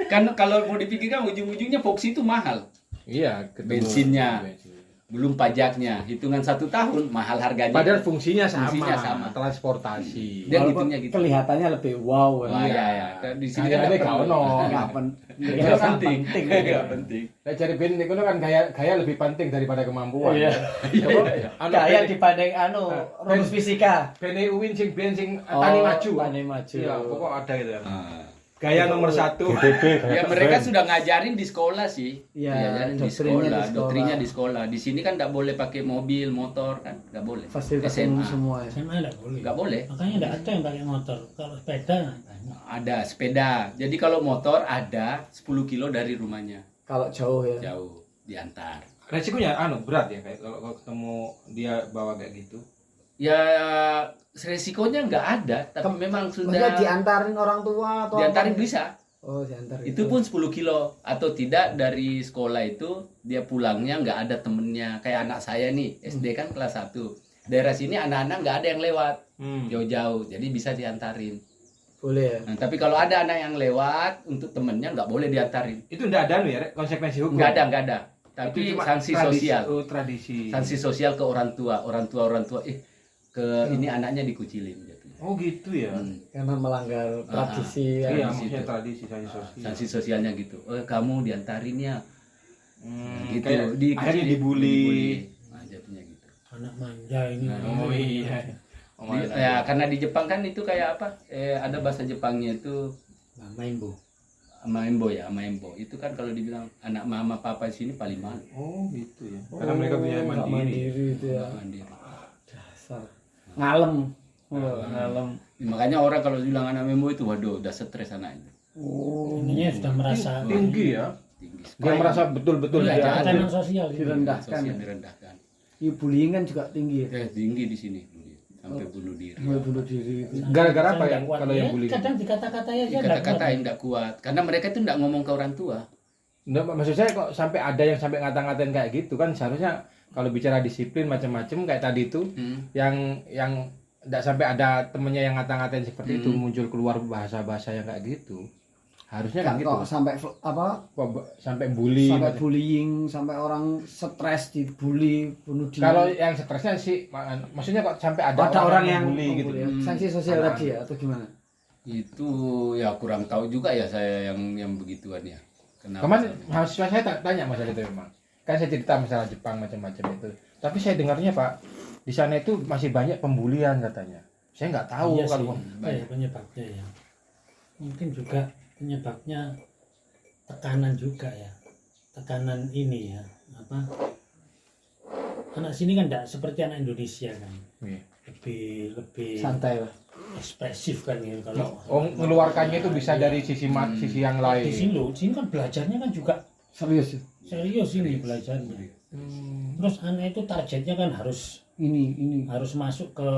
Speaker 2: Kan kalau mau dipikirkan ujung-ujungnya Foxy itu mahal.
Speaker 3: Iya, ketemu
Speaker 2: Bensinnya.
Speaker 3: bensin.
Speaker 2: Belum pajaknya, hitungan 1 tahun mahal harganya.
Speaker 3: Padahal fungsinya sama,
Speaker 2: Fungsinya sama.
Speaker 3: transportasi.
Speaker 2: Dia
Speaker 1: Walaupun
Speaker 2: hitungnya gitu.
Speaker 1: kelihatannya lebih wow.
Speaker 2: Wah,
Speaker 1: ya.
Speaker 2: ya. Di sini kan
Speaker 3: Kayaknya
Speaker 2: nggak
Speaker 3: kau
Speaker 2: perlu.
Speaker 3: no.
Speaker 1: Nggak penting.
Speaker 2: Nggak penting.
Speaker 1: Nggak
Speaker 2: penting.
Speaker 3: Nah, cari ben itu kan gaya lebih penting daripada kemampuan.
Speaker 1: Iya.
Speaker 2: Iya.
Speaker 1: Kayak dibanding rumus fisika.
Speaker 3: Bene uwin sing bensin
Speaker 1: Oh,
Speaker 3: tani maju.
Speaker 1: tani maju.
Speaker 3: Iya, pokok ada gitu kan.
Speaker 2: Ah.
Speaker 3: Gaya nomor 1.
Speaker 2: Ya mereka sudah ngajarin di sekolah sih.
Speaker 1: Iya,
Speaker 2: Diajarin di
Speaker 1: doktrinnya
Speaker 2: sekolah,
Speaker 1: di sekolah.
Speaker 2: doktrinnya di sekolah. Di sini kan nggak boleh pakai mobil, motor kan, nggak boleh.
Speaker 1: Fasilitas
Speaker 2: SMA
Speaker 1: umum semua ya.
Speaker 5: SMA enggak boleh.
Speaker 2: nggak boleh.
Speaker 5: Makanya enggak ada yang pakai motor. Kalau sepeda banyak.
Speaker 2: Ada sepeda. Jadi kalau motor ada 10 kilo dari rumahnya,
Speaker 1: Kalau jauh ya.
Speaker 2: jauh diantar.
Speaker 3: Resikonya berat ya kayak kalau ketemu dia bawa kayak gitu.
Speaker 2: Ya resikonya nggak ada, tapi memang
Speaker 1: Maksudnya
Speaker 2: sudah
Speaker 1: diantarin orang tua atau
Speaker 2: diantarin
Speaker 1: apa?
Speaker 2: bisa.
Speaker 1: Oh, diantar.
Speaker 2: Itu pun 10 kilo atau tidak dari sekolah itu dia pulangnya nggak ada temennya. Kayak anak saya nih SD kan kelas 1. Daerah sini anak-anak nggak ada yang lewat jauh-jauh, jadi bisa diantarin.
Speaker 1: Boleh ya.
Speaker 2: Nah, tapi kalau ada anak yang lewat untuk temennya nggak boleh diantarin.
Speaker 3: Itu enggak ada ya konsekuensi hukum.
Speaker 2: Nggak ada. Tapi
Speaker 3: Itu cuma
Speaker 2: sanksi
Speaker 3: tradisi.
Speaker 2: sosial.
Speaker 3: Oh, tradisi.
Speaker 2: Sanksi sosial ke orang tua. Ini anaknya dikucilin jatuhnya.
Speaker 3: Oh gitu ya.
Speaker 1: Karena melanggar tradisi. ya.
Speaker 3: Iya,
Speaker 2: Tradisi
Speaker 3: maksudnya
Speaker 2: itu.
Speaker 3: tradisi sanksi sosial.
Speaker 2: Sanksi sosialnya gitu. Kamu diantarin ya. Gitu.
Speaker 3: Kayak
Speaker 2: Dikucilin,
Speaker 3: akhirnya dibully.
Speaker 2: Nah, jatuhnya gitu.
Speaker 5: Anak manja ini.
Speaker 3: Oh iya.
Speaker 2: Ya karena di Jepang kan itu kayak apa? Ada bahasa Jepangnya itu
Speaker 5: Nggak main, Bu.
Speaker 2: amaembo ya, amaembo. Itu kan kalau dibilang anak mama papa di sini paling malu.
Speaker 3: Oh gitu ya. Karena mereka punya
Speaker 1: nggak
Speaker 3: mandiri.
Speaker 1: mandiri itu ya.
Speaker 2: Mandiri.
Speaker 1: Dasar. Ngalem. Oh, ngalem.
Speaker 2: Makanya orang kalau bilang anak memo itu waduh udah stres anaknya.
Speaker 1: Oh,
Speaker 5: Ininya sudah merasa
Speaker 3: Tinggi ya.
Speaker 2: Tinggi
Speaker 3: Dia merasa betul-betul
Speaker 2: Iya,
Speaker 3: dia
Speaker 2: jangan.
Speaker 3: ada.
Speaker 5: tekanan sosial ini.
Speaker 1: direndahkan.
Speaker 2: Sosial direndahkan.
Speaker 1: Iya, bullying kan juga tinggi ya.
Speaker 2: Tinggi di sini sampai bunuh diri.
Speaker 1: Mulai bunuh diri itu.
Speaker 3: Gara-gara apa
Speaker 5: Saya
Speaker 3: yang
Speaker 5: nggak kuat.
Speaker 3: kalau yang
Speaker 5: Ya,
Speaker 3: bully?
Speaker 5: kadang dikata-katain aja nggak kuat.
Speaker 2: Kata-katain nggak kuat karena mereka itu nggak ngomong ke orang tua.
Speaker 3: Nggak, maksud saya kok sampai ada yang sampai ngata-ngatain kayak gitu kan seharusnya kalau bicara disiplin macam-macam kayak tadi itu yang nggak sampai ada temennya yang ngata-ngatain seperti itu muncul keluar bahasa-bahasa yang kayak gitu. Harusnya kan
Speaker 1: Nggak
Speaker 3: gitu.
Speaker 1: kok sampai apa?
Speaker 3: Sampai bully.
Speaker 1: Sampai
Speaker 3: macam-
Speaker 1: bullying, sampai orang stres dibully, bunuh diri.
Speaker 3: Kalau yang stresnya sih maksudnya kok sampai ada,
Speaker 1: ada orang yang
Speaker 3: bully gitu.
Speaker 1: ya. Sanksi sosial tadi ya atau gimana?
Speaker 2: Itu ya kurang tahu juga ya saya yang begituan ya. Kenapa?
Speaker 3: Kemarin mahasiswa saya tanya masalah itu memang. Kan saya cerita masalah Jepang macam-macam itu. Tapi saya dengarnya Pak, di sana itu masih banyak pembulian katanya. Saya nggak tahu
Speaker 5: Iya sih,
Speaker 3: kalau
Speaker 5: apa ya penyebabnya ya. Mungkin juga penyebabnya tekanan juga ya. Tekanan ini ya, apa? Anak sini kan enggak seperti anak Indonesia kan.
Speaker 3: Iya.
Speaker 5: lebih
Speaker 1: Santai lah.
Speaker 5: ekspresif kan ya kalau
Speaker 3: Mengeluarkannya itu bisa dari sisi sisi yang lain.
Speaker 5: di sini kan belajarnya kan juga
Speaker 1: Serius ya?
Speaker 5: serius ini belajarnya. Terus anak itu targetnya kan harus
Speaker 1: Ini
Speaker 5: harus masuk ke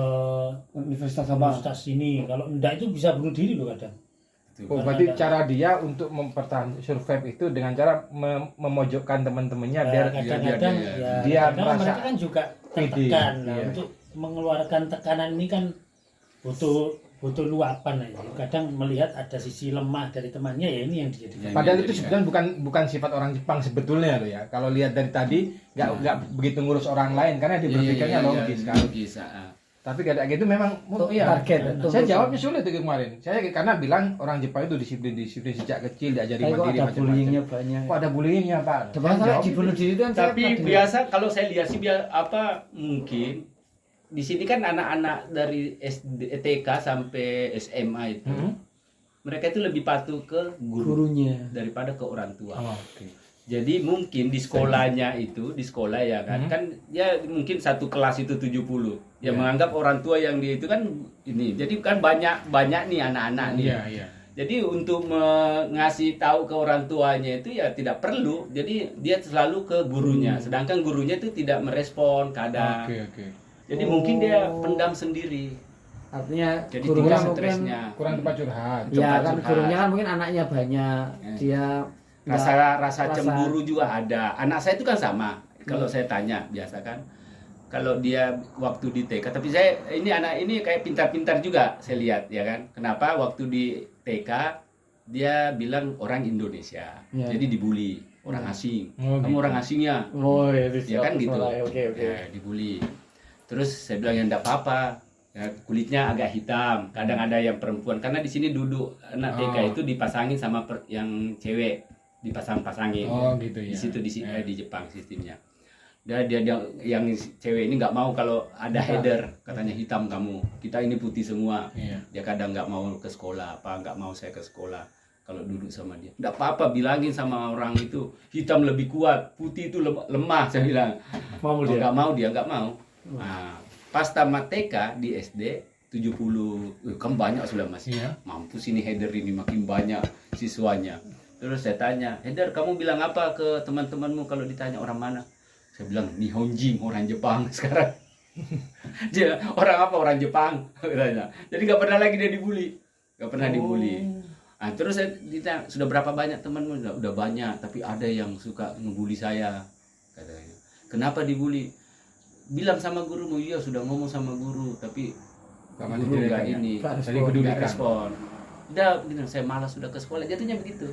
Speaker 1: universitas apa?
Speaker 5: universitas ini. Kalau enggak itu bisa bunuh diri loh kadang.
Speaker 3: Oh, berarti cara dia untuk mempertahankan survive itu dengan cara memojokkan teman-temannya biar
Speaker 5: kadang-kadang
Speaker 3: dia
Speaker 5: kadang
Speaker 3: merasa
Speaker 5: mereka kan juga
Speaker 3: pede.
Speaker 5: tertekan. Nah,
Speaker 3: Iya.
Speaker 5: untuk mengeluarkan tekanan ini kan butuh luapan aja. Kadang melihat ada sisi lemah dari temannya ya ini yang dijadikan.
Speaker 3: Padahal itu sebenarnya bukan sifat orang Jepang sebetulnya loh ya. Kalau lihat dari tadi nggak begitu ngurus orang lain karena dia berpikirnya logis kan.
Speaker 2: Logis.
Speaker 3: Tapi kayak gitu memang iya.
Speaker 1: Target.
Speaker 3: Saya jawabnya sulit itu kemarin. Saya karena bilang orang Jepang itu disiplin sejak kecil, diajari
Speaker 1: Tapi kok
Speaker 3: mandiri
Speaker 1: ada
Speaker 3: macam-macam.
Speaker 1: bullyingnya banyak.
Speaker 3: Kok ada bullyingnya Pak?
Speaker 1: Coba kalau dibunuh diri itu kan saya
Speaker 2: Tapi
Speaker 1: pernah dengar.
Speaker 2: biasa kalau saya lihat sih mungkin di sini kan anak-anak dari TK sampai SMA itu mereka itu lebih patuh ke
Speaker 1: gurunya.
Speaker 2: daripada ke orang tua.
Speaker 3: Oh, oke.
Speaker 2: Jadi mungkin di sekolahnya itu, di sekolah ya kan, kan ya mungkin satu kelas itu 70. Ya menganggap orang tua yang dia itu kan ini. Jadi kan banyak nih anak-anak nih.
Speaker 3: Iya.
Speaker 2: Jadi untuk ngasih tahu ke orang tuanya itu ya tidak perlu. Jadi dia selalu ke gurunya. Sedangkan gurunya itu tidak merespon kadang.
Speaker 3: Oke.
Speaker 2: Jadi mungkin dia pendam sendiri.
Speaker 1: Artinya
Speaker 2: Jadi
Speaker 1: gurunya
Speaker 2: tingkat
Speaker 1: mungkin
Speaker 2: stresnya.
Speaker 3: Kurang tempat curhat.
Speaker 1: ya kan
Speaker 2: curhat.
Speaker 1: gurunya kan mungkin anaknya banyak. Dia
Speaker 2: Rasa cemburu juga ada. Anak saya itu kan sama. Kalau saya tanya biasa kan, kalau dia waktu di TK, tapi saya ini anak ini kayak pintar-pintar juga saya lihat ya kan. Kenapa waktu di TK dia bilang orang Indonesia,
Speaker 1: Ya.
Speaker 2: jadi dibully orang asing.
Speaker 3: Oh,
Speaker 2: Kamu
Speaker 3: gitu.
Speaker 2: orang asingnya,
Speaker 1: oh ya,
Speaker 2: ya kan gitu.
Speaker 1: Oke.
Speaker 2: Ya, dibully. Terus saya bilang ya enggak apa-apa. Ya, kulitnya agak hitam. Kadang ada yang perempuan karena di sini duduk anak TK itu dipasangin sama yang cewek, dipasang-pasangin.
Speaker 3: Oh, gitu ya.
Speaker 2: Di situ di Jepang sistemnya. Dia yang cewek ini nggak mau kalau ada header, katanya hitam kamu. Kita ini putih semua.
Speaker 3: Iya.
Speaker 2: Dia kadang nggak mau ke sekolah, nggak mau saya ke sekolah kalau duduk sama dia. Nggak apa-apa, bilangin sama orang itu hitam lebih kuat, putih itu lemah. Saya bilang.
Speaker 1: Mau dia.
Speaker 2: Nggak mau. Nah, pas tamat TK di SD 70, kan banyak sudah Mas.
Speaker 3: Iya.
Speaker 2: Mampus ini header ini makin banyak siswanya. Terus saya tanya, Header kamu bilang apa ke teman-temanmu kalau ditanya orang mana? Saya bilang Nihonjin, orang Jepang sekarang. Dia orang apa? Orang Jepang. Jadi nggak pernah lagi dia dibully, nggak pernah dibully. Nah, terus saya ditanya, sudah berapa banyak temanmu? Udah banyak, tapi ada yang suka ngebully saya. Katanya. Kenapa dibully? Bilang sama gurumu, iya sudah ngomong sama guru, tapi guru nggak ini, nggak respon. Udah, begitu, saya malas sudah ke sekolah, jatuhnya begitu.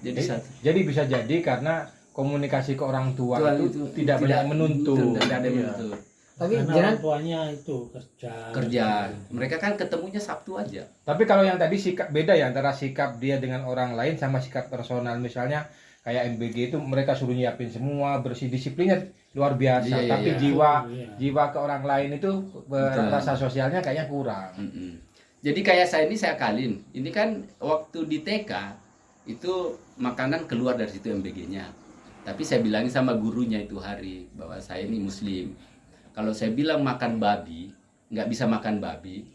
Speaker 3: Jadi bisa jadi karena komunikasi ke orang tua itu tidak banyak menuntut.
Speaker 2: Tidak ada yang menuntut.
Speaker 1: Tapi
Speaker 5: Karena
Speaker 1: jangan
Speaker 5: orang tuanya itu kerja.
Speaker 2: Mereka kan ketemunya Sabtu aja.
Speaker 3: Tapi kalau yang tadi sikap beda ya antara sikap dia dengan orang lain sama sikap personal, misalnya kayak MBG itu mereka suruh nyiapin semua, bersih, disiplinnya luar biasa.
Speaker 2: Iya,
Speaker 3: tapi
Speaker 2: iya.
Speaker 3: jiwa ke orang lain itu rasa sosialnya kayaknya kurang.
Speaker 2: Jadi kayak saya ini saya akalin. Ini kan waktu di TK itu makanan keluar dari situ MBG-nya. Tapi saya bilangin sama gurunya itu hari bahwa saya ini Muslim. Kalau saya bilang makan babi, nggak bisa makan babi.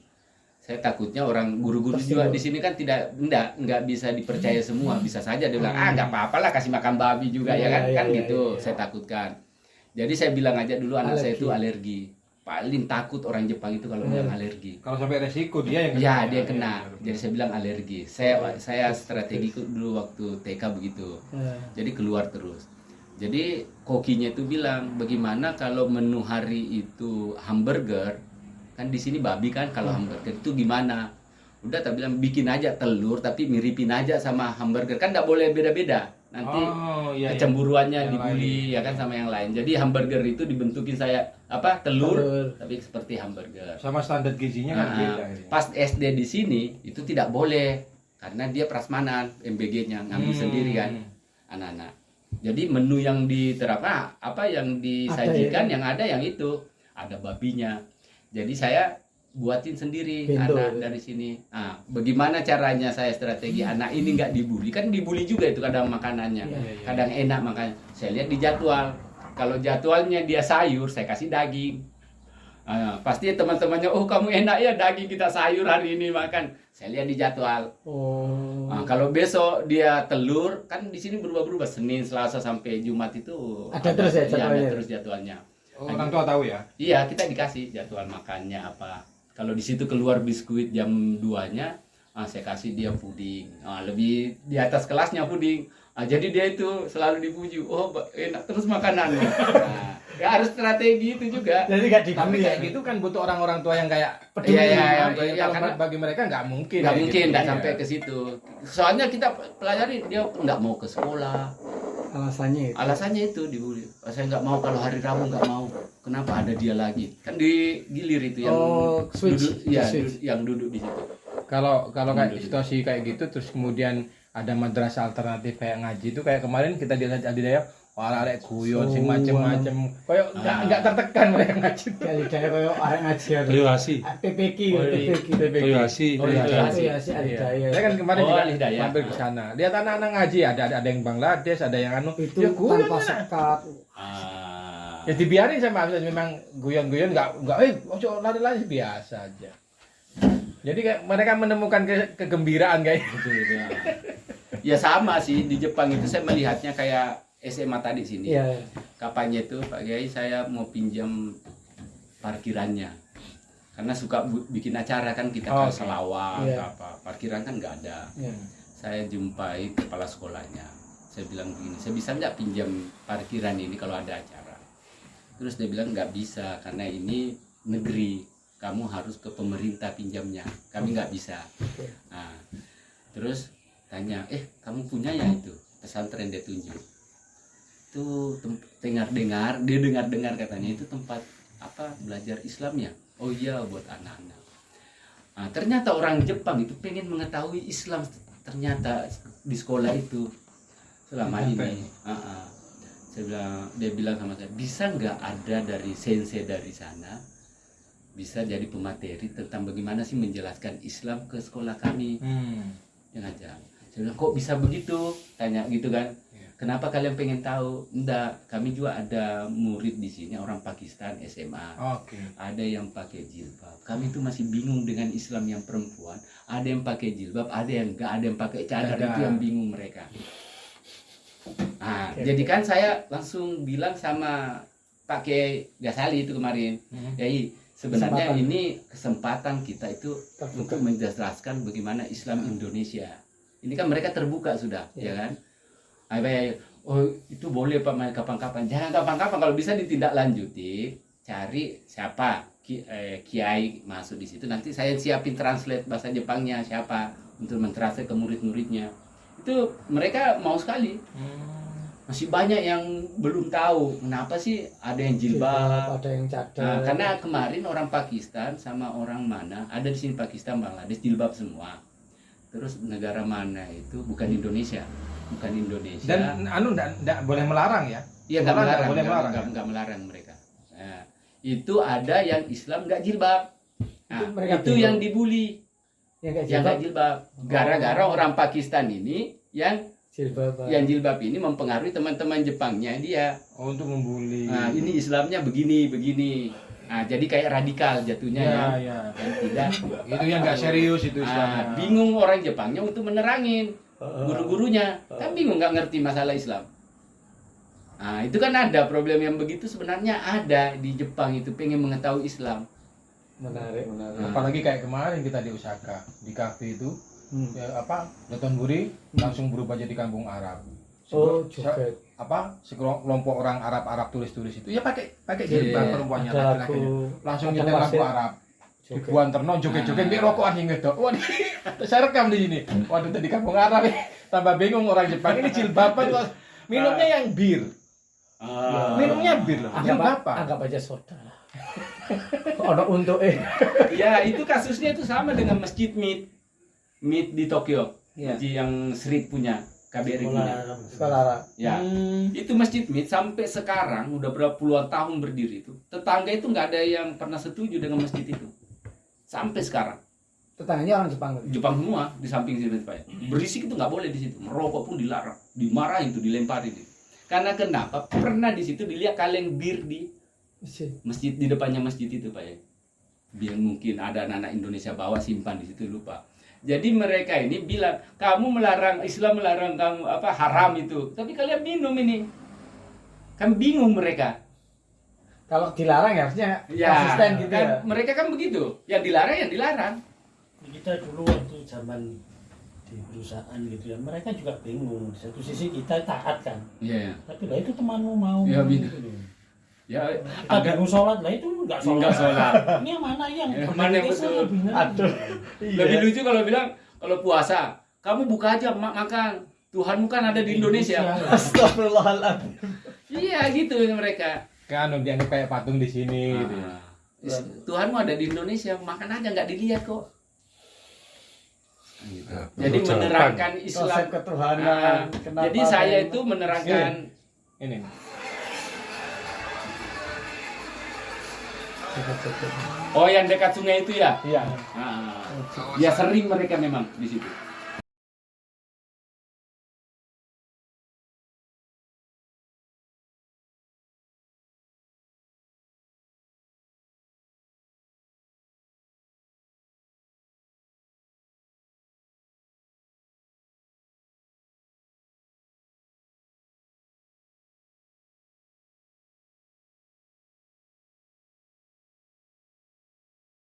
Speaker 2: Saya takutnya orang guru-guru juga di sini kan nggak bisa dipercaya semua. Bisa saja dia bilang nggak apa-apa lah kasih makan babi juga ya kan gitu. Saya takutkan. Jadi saya bilang aja dulu anak saya itu alergi. Paling takut orang Jepang itu kalau bilang alergi.
Speaker 3: Kalau sampai resiko dia yang kena.
Speaker 2: Ya dia kena. Jadi saya bilang alergi. Saya strategi dulu waktu TK begitu. Jadi keluar terus. Jadi kokinya itu bilang bagaimana kalau menu hari itu hamburger, kan di sini babi kan kalau hamburger itu gimana? Udah tak bilang bikin aja telur tapi miripin aja sama hamburger, kan nggak boleh beda-beda. Nanti kecemburuannya dibully ya kan sama yang lain. Jadi hamburger itu dibentukin saya telur tapi seperti hamburger.
Speaker 3: Sama standar gizinya kan beda.
Speaker 2: Pas SD di sini itu tidak boleh karena dia prasmanan, MBG-nya ngambil sendiri kan anak-anak. Jadi menu yang diterapkan yang disajikan yang ada yang itu ada babinya. Jadi saya buatin sendiri anak dari sini. Nah, bagaimana caranya saya strategi anak ini nggak dibully? Kan dibully juga itu kadang makanannya. Kadang enak makanya. Saya lihat di jadwal. Kalau jadwalnya dia sayur, saya kasih daging. Pasti teman-temannya, oh kamu enak ya daging kita sayur hari ini makan. Saya lihat di jadwal.
Speaker 1: Oh.
Speaker 2: Kalau besok dia telur, kan di sini berubah-berubah Senin, Selasa sampai Jumat itu
Speaker 1: Ada terus ya
Speaker 2: iya,
Speaker 1: jadwalnya?
Speaker 2: ada terus jadwalnya.
Speaker 3: Orang tua tahu ya.
Speaker 2: Iya, kita dikasih jadwal makannya apa. Kalau di situ keluar biskuit jam 2-nya, saya kasih dia puding. Lebih di atas kelasnya puding. Jadi dia itu selalu dipuji, oh enak terus makanannya. Ya harus strategi itu juga.
Speaker 1: Jadi gak
Speaker 3: Tapi
Speaker 1: dibeli
Speaker 3: kayak
Speaker 1: ya.
Speaker 3: gitu kan butuh orang-orang tua yang kayak
Speaker 2: Iya, iya,
Speaker 3: Kalau
Speaker 2: karena-
Speaker 3: bagi mereka nggak mungkin.
Speaker 2: Nggak
Speaker 3: kayak
Speaker 2: mungkin,
Speaker 3: gitu.
Speaker 2: nggak
Speaker 3: Iya.
Speaker 2: sampai ke situ. Soalnya kita pelajari dia nggak mau ke sekolah.
Speaker 1: Alasannya itu.
Speaker 2: Alasannya itu dibully. Saya nggak mau kalau hari Rabu nggak mau. Kenapa ada dia lagi? Kan di gilir itu yang
Speaker 1: Switch.
Speaker 2: duduk, ya,
Speaker 1: Switch.
Speaker 2: yang duduk di situ.
Speaker 3: Kalau kayak
Speaker 2: Mundur.
Speaker 3: situasi kayak gitu terus kemudian ada madrasah alternatif kayak ngaji itu kayak kemarin kita lihat Adidaya arek guyon sing macem-macem kayak enggak tertekan mereka ngaji.
Speaker 1: Kali daya koyo arek ngajar.
Speaker 4: Toyohashi.
Speaker 1: PPK,
Speaker 2: Oh,
Speaker 1: PPK.
Speaker 4: Toyohashi.
Speaker 2: Oh, iya.
Speaker 1: Iya sih ada daya.
Speaker 3: Saya kan kemarin
Speaker 2: Oh,
Speaker 3: juga
Speaker 2: Alih Daya.
Speaker 3: mampir ke sana. Lihat anak-anak ngaji ada yang Bangladesh, ada yang anu.
Speaker 1: Itu
Speaker 3: Ya, guyon
Speaker 1: tanpa
Speaker 3: enak.
Speaker 1: sekat.
Speaker 3: Ya dibiarin sama memang guyon-guyon enggak ojo lari-lari biasa aja. Jadi kayak mereka menemukan kegembiraan kayak
Speaker 2: Betul, betul. Ya sama sih di Jepang itu saya melihatnya kayak SMA tadi sini.
Speaker 1: Iya.
Speaker 2: Kapannya itu Pak Kiai saya mau pinjam parkirannya. Karena suka bikin acara kan kita
Speaker 3: Oh,
Speaker 2: ke
Speaker 3: oke.
Speaker 2: selawat
Speaker 1: Iya.
Speaker 2: apa. Parkiran kan nggak ada.
Speaker 1: Iya.
Speaker 2: Saya jumpai kepala sekolahnya. Saya bilang begini, saya bisa nggak pinjam parkiran ini kalau ada acara? Terus dia bilang nggak bisa karena ini negeri. Kamu harus ke pemerintah pinjamnya. Kami nggak bisa. Nah, terus tanya, kamu punya ya itu pesantren dia tunjuk. Itu dengar-dengar, dia dengar-dengar katanya itu tempat apa belajar Islam ya? Oh iya buat anak-anak. Nah, ternyata orang Jepang itu pengen mengetahui Islam ternyata di sekolah itu selama ini. Dia bilang sama saya, bisa nggak ada dari sensei dari sana bisa jadi pemateri tentang bagaimana sih menjelaskan Islam ke sekolah kami yang aja. Saya bilang kok bisa begitu? Tanya gitu kan. Kenapa kalian pengen tahu? Enggak, kami juga ada murid di sini orang Pakistan SMA.
Speaker 3: Oke.
Speaker 2: Ada yang pakai jilbab. Kami itu masih bingung dengan Islam yang perempuan. Ada yang pakai jilbab, ada yang enggak, ada yang pakai cadar.
Speaker 3: Cadar.
Speaker 2: Itu yang bingung mereka. Nah, jadi kan saya langsung bilang sama Pak Kiai Gasali itu kemarin, Yai, sebenarnya
Speaker 1: Kesempatan.
Speaker 2: ini kesempatan kita itu
Speaker 1: Terbuka.
Speaker 2: untuk menjelaskan bagaimana Islam Indonesia. Ini kan mereka terbuka sudah, ya kan? Oh itu boleh Pak main kapan-kapan. Jangan kapan-kapan, kalau bisa ditindaklanjuti. Cari siapa kiai masuk di situ. Nanti saya siapin translate bahasa Jepangnya siapa untuk mentranslate ke murid-muridnya. Itu mereka mau sekali. Masih banyak yang belum tahu kenapa sih ada yang jilbab.
Speaker 1: Ada yang cadar.
Speaker 2: Nah, karena kemarin orang Pakistan sama orang mana ada di sini Pakistan, Bangladesh jilbab semua. Terus negara mana itu bukan Indonesia.
Speaker 3: Dan anu enggak boleh melarang ya?
Speaker 2: Iya nggak
Speaker 3: Sekolah
Speaker 2: melarang,
Speaker 3: boleh melarang.
Speaker 2: nggak melarang mereka. Nah, itu ada yang Islam nggak jilbab. Nah,
Speaker 1: Itu mereka
Speaker 2: itu
Speaker 1: bingung.
Speaker 2: yang dibully,
Speaker 1: yang kayak
Speaker 2: yang nggak
Speaker 1: jilbab.
Speaker 2: jilbab. Gara-gara orang Pakistan ini yang
Speaker 1: Jilbab.
Speaker 2: jilbab ini mempengaruhi teman-teman Jepangnya dia.
Speaker 3: Oh, untuk membuli.
Speaker 2: Nah, ini Islamnya begini. Nah, jadi kayak radikal jatuhnya ya.
Speaker 3: ya.
Speaker 2: Dan tidak.
Speaker 3: Itu yang nggak serius itu Islamnya.
Speaker 2: Bingung orang Jepangnya untuk menerangin guru-gurunya. Kan bingung nggak ngerti masalah Islam. Nah, itu kan ada problem yang begitu sebenarnya ada di Jepang itu pengen mengetahui Islam.
Speaker 1: Menarik.
Speaker 3: Apalagi kayak kemarin kita di Osaka di kafe itu ya, Dotonbori langsung berubah jadi kampung Arab.
Speaker 1: Oh, joget.
Speaker 3: Sekelompok orang Arab turis-turis itu ya pakai
Speaker 2: Iya,
Speaker 3: jilbab perempuannya
Speaker 1: Ada
Speaker 3: laki-lakinya.
Speaker 1: lagu.
Speaker 3: Langsung
Speaker 1: ada
Speaker 3: nyetel lagu
Speaker 1: pasir.
Speaker 3: Arab.
Speaker 1: Joget.
Speaker 3: Ribuan terno joget-joget di rokokan hingga itu. Waduh, saya rekam di sini. Waduh, tadi kampung Arab ya. Tambah bingung orang Jepang ini jilbaban kok minumnya yang bir. Minumnya bir loh.
Speaker 1: Anggap aja soda lah. Ono untuk
Speaker 2: Ya, itu kasusnya itu sama dengan Masjid Meet di Tokyo.
Speaker 1: Iya.
Speaker 2: Masjid yang Street punya, KBRI punya.
Speaker 1: sekolah.
Speaker 2: Ya. Itu Masjid Meet sampai sekarang udah berapa puluhan tahun berdiri itu. Tetangga itu nggak ada yang pernah setuju dengan masjid itu. Sampai sekarang.
Speaker 1: Tetangganya orang Jepang.
Speaker 2: Jepang semua di samping situ Pak. Berisik itu nggak boleh di situ. Merokok pun dilarang, dimarahin tuh, dilemparin itu. Karena kenapa? Pernah di situ dilihat kaleng bir di Masjid di depannya masjid itu Pak ya. Biar mungkin ada anak-anak Indonesia bawa simpan di situ lupa. Jadi mereka ini bilang kamu melarang Islam melarang kamu apa haram itu, tapi kalian minum ini. Kan bingung mereka.
Speaker 1: Kalau dilarang ya harusnya
Speaker 2: Ya,
Speaker 1: konsisten gitu
Speaker 2: kan,
Speaker 1: ya.
Speaker 2: mereka kan begitu. Yang dilarang yang dilarang.
Speaker 5: Kita dulu waktu zaman di perusahaan gitu ya, mereka juga bingung. Di satu sisi kita taat kan,
Speaker 2: Iya.
Speaker 5: tapi lah itu temanmu mau
Speaker 2: Ya,
Speaker 5: gitu loh.
Speaker 2: Ya
Speaker 5: Kita
Speaker 2: agak
Speaker 5: bingung sholat, lah itu enggak sholat.
Speaker 2: Enggak sholat.
Speaker 5: Ini yang mana yang
Speaker 2: Mana yang betul?
Speaker 1: Aduh.
Speaker 2: lebih lucu kalau bilang kalau puasa, kamu buka aja makan. Tuhanmu kan ada di Indonesia.
Speaker 1: Astagfirullahaladzim.
Speaker 2: Iya gitu mereka.
Speaker 3: Kan dianggap kayak patung di sini gitu ya.
Speaker 2: Tuhanmu ada di Indonesia, makan aja nggak dilihat kok. Gitu.
Speaker 4: Ya,
Speaker 2: Jadi
Speaker 4: menurut
Speaker 2: menerangkan
Speaker 1: Konsep
Speaker 2: Islam.
Speaker 1: ketuhanan. Kenapa
Speaker 2: Jadi saya
Speaker 1: ada-
Speaker 2: itu menerangkan
Speaker 3: Ini.
Speaker 2: oh yang dekat sungai itu ya.
Speaker 1: Iya.
Speaker 2: Nah, ya sering mereka memang di situ.